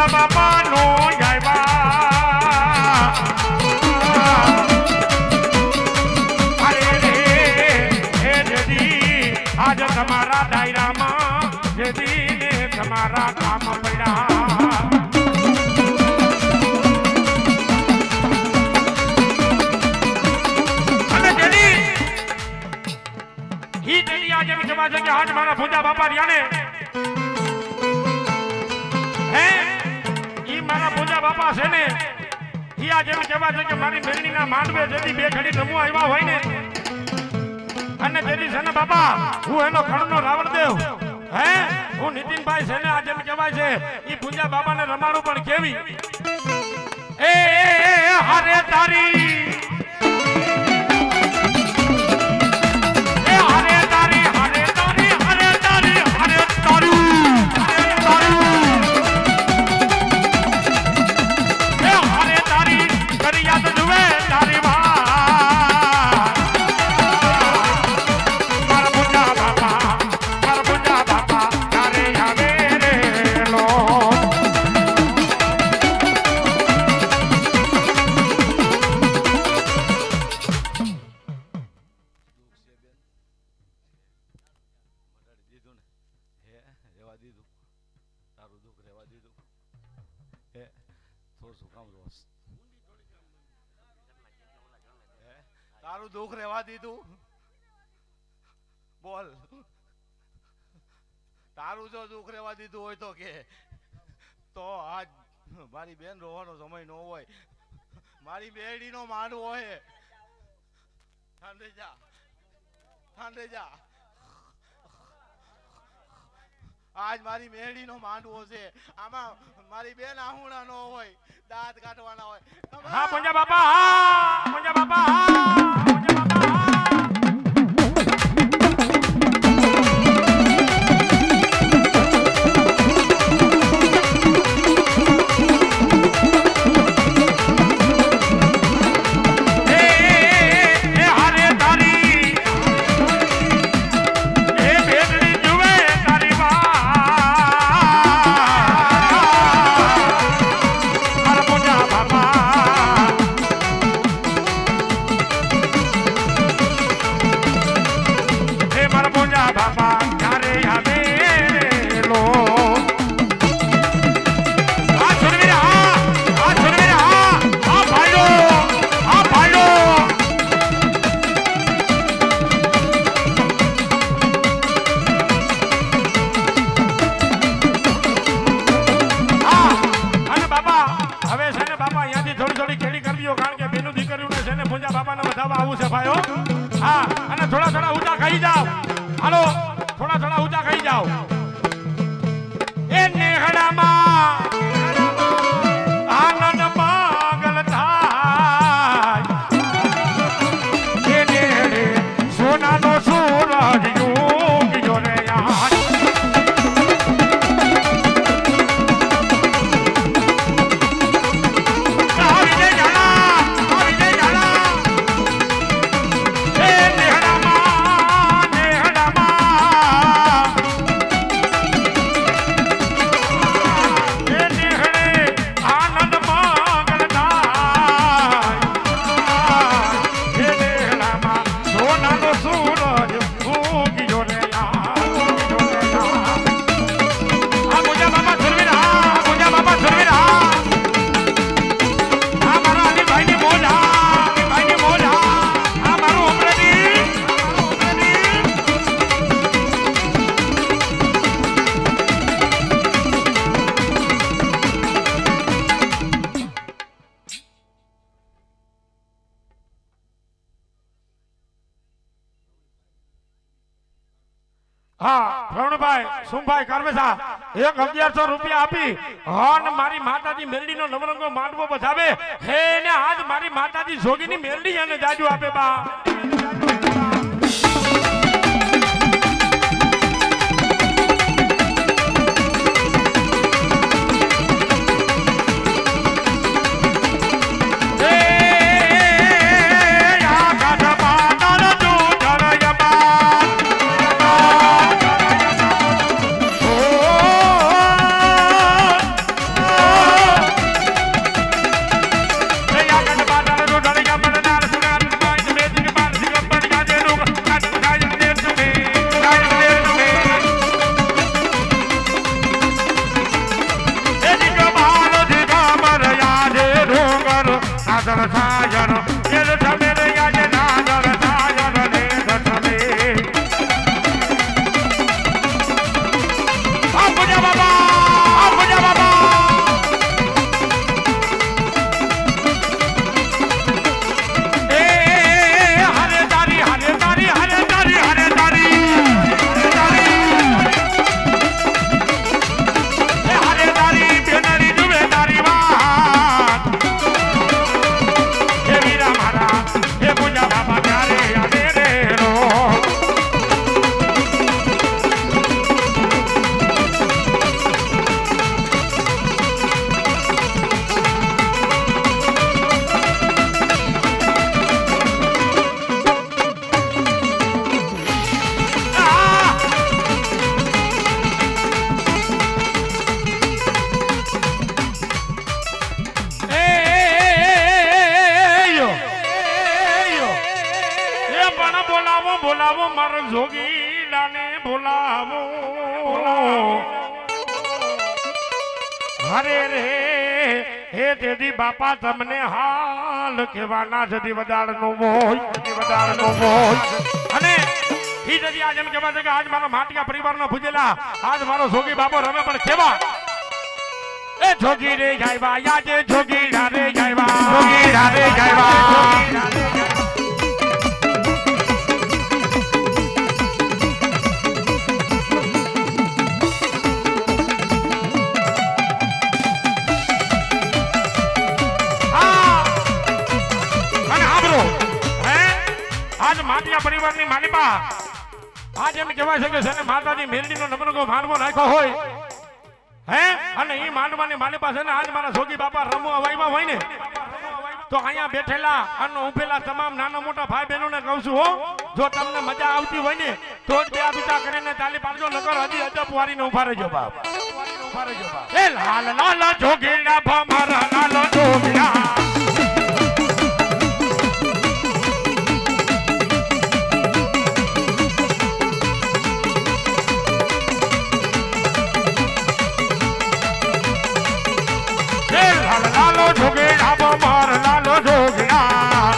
બાપા નો અરે રે હે જદી આજ તમારા દાયરામાં જદી ને તમારા કામ પડ્યા. અને જદી હી જદી આજે વિચાર છે કે આજ મારા પૂજા બાપા રહ્યા ને મારા પૂજા બાપા છે ને ઈ આ જેમ કહેવા છે કે મારી મેળણીના માંડવે જેથી બે ઘડી રમવા આવ્યા હોય ને અને જેથી છે ને બાપા હું એનો ખડનો રાવણદેવ હે હું નીતિનભાઈ છે ને આ જેમ કહેવાય છે ઈ પૂજા બાપાને રમાડું પણ કેવી એ હારે તારી તારું દુઃખ રહેવા દીધું બોલ તારું જો દુઃખ રહેવા દીધું હોય તો કે તો આજ મારી બેન રોવાનો સમય ન હોય મારી બેડીનો માંડવો હોય ઠંડે જા આજ મારી મેળીનો માંડવો છે આમાં મારી બેન આહુણા નો હોય દાંત કાઢવાના હોય હા પંજા બાપા હા પંજા બાપા હા પંજા બાપા હા હા પ્રવીણભાઈ સુમભાઈ કરવેસા 1100 રૂપિયા આપી અને મારી માતાજી મેરડીનો નવરંગો માંડવો બધાવે હે ને આજ મારી માતાજી જોગીની મેરડી અને જાજુ આપે બા બોલાવો મારો જોગીલાને બોલાવો હરે રે હે દેદી બાપા તમને હાલ કહેવાના જદી વધારનો મોય અને ઈ જદી આજ એમ કહેવા છે કે આજ મારો માટિયા પરિવારનો પૂજેલા આજ મારો જોગી બાપો રમે પણ કેવા એ જોગી રે જાયવા યાજે જોગી રે જાયવા જોગી રે જાયવા માટિયા પરિવારની માલિપા આજ એમ કહેવાય છે કે છે ને માતાજી મેરડીનો નમરગો માંડવો નાખ્યો હોય હે અને ઈ માંડવાની માલિપા છે ને આજ મારા જોગી બાપા રમવા વાયવા હોય ને તો અહીંયા બેઠેલા અને ઉભેલા તમામ નાના મોટા ભાઈ બહેનોને કહું છું હો જો તમને મજા આવતી હોય ને તો જ બે બીજા કરીને તાલી પાડજો નકર હજી અજબ વારીને ઉભા રહેજો બાપ એ લાલ લાલ જોગીડા ભમર લાલ જોગીડા લાલો જોગીડા બમર લાલો જોગીડા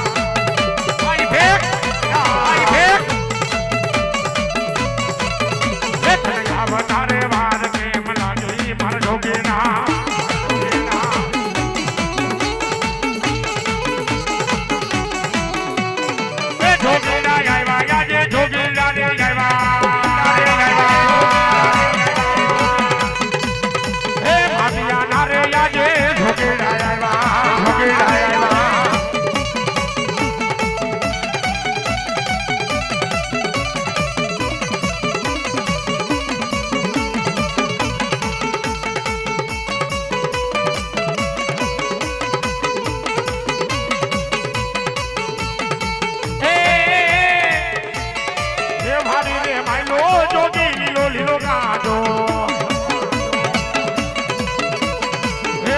આઈ ભેક એક આવતારે વાર કેમ લાગ્યો ઈ માર જોગીડા એ જોગીડા આવ્યા યાજે જોગીડા રે આવ્યા હે માટિયા ના રે યાજે જોગીડા લીલો ગાડો હે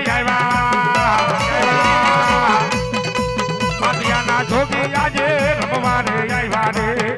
આવ્યા માટિયાના જોગી આજે રમવા રે આવ્યા રે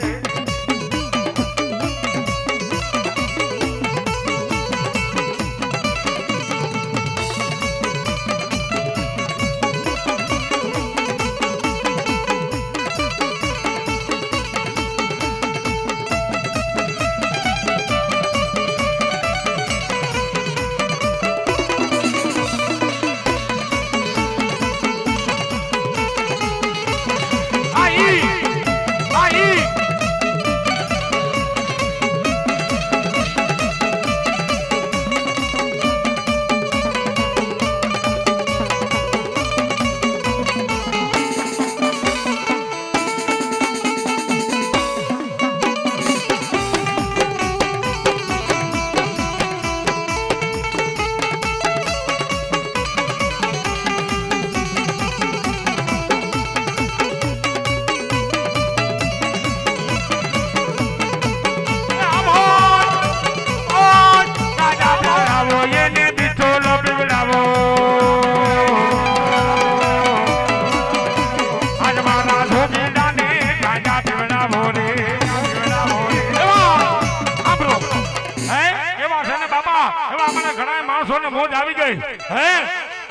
મોજ આવી ગઈ હે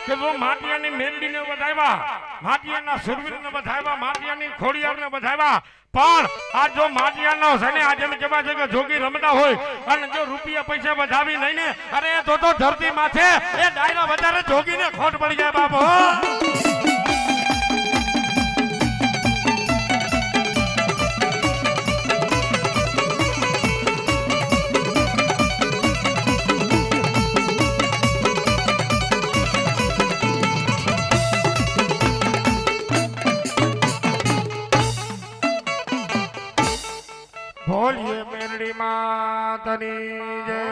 કે જો માટિયાની મેલડીને વધાવ્યા માટિયાના સુરવીરને વધાવ્યા માટિયાની ખોડિયારને વધાવ્યા પણ આ જો માટિયાનો છે ને આજે એમ કહેવાય છે કે જોગી રમતા હોય અને જો રૂપિયા પૈસા વધાવી નહીં ને અરે તો ધરતી માથે એ ડાયરા વધારે જોગીને ખોટ પડી જાય બાપો બોલીએ મેરડી માતની જય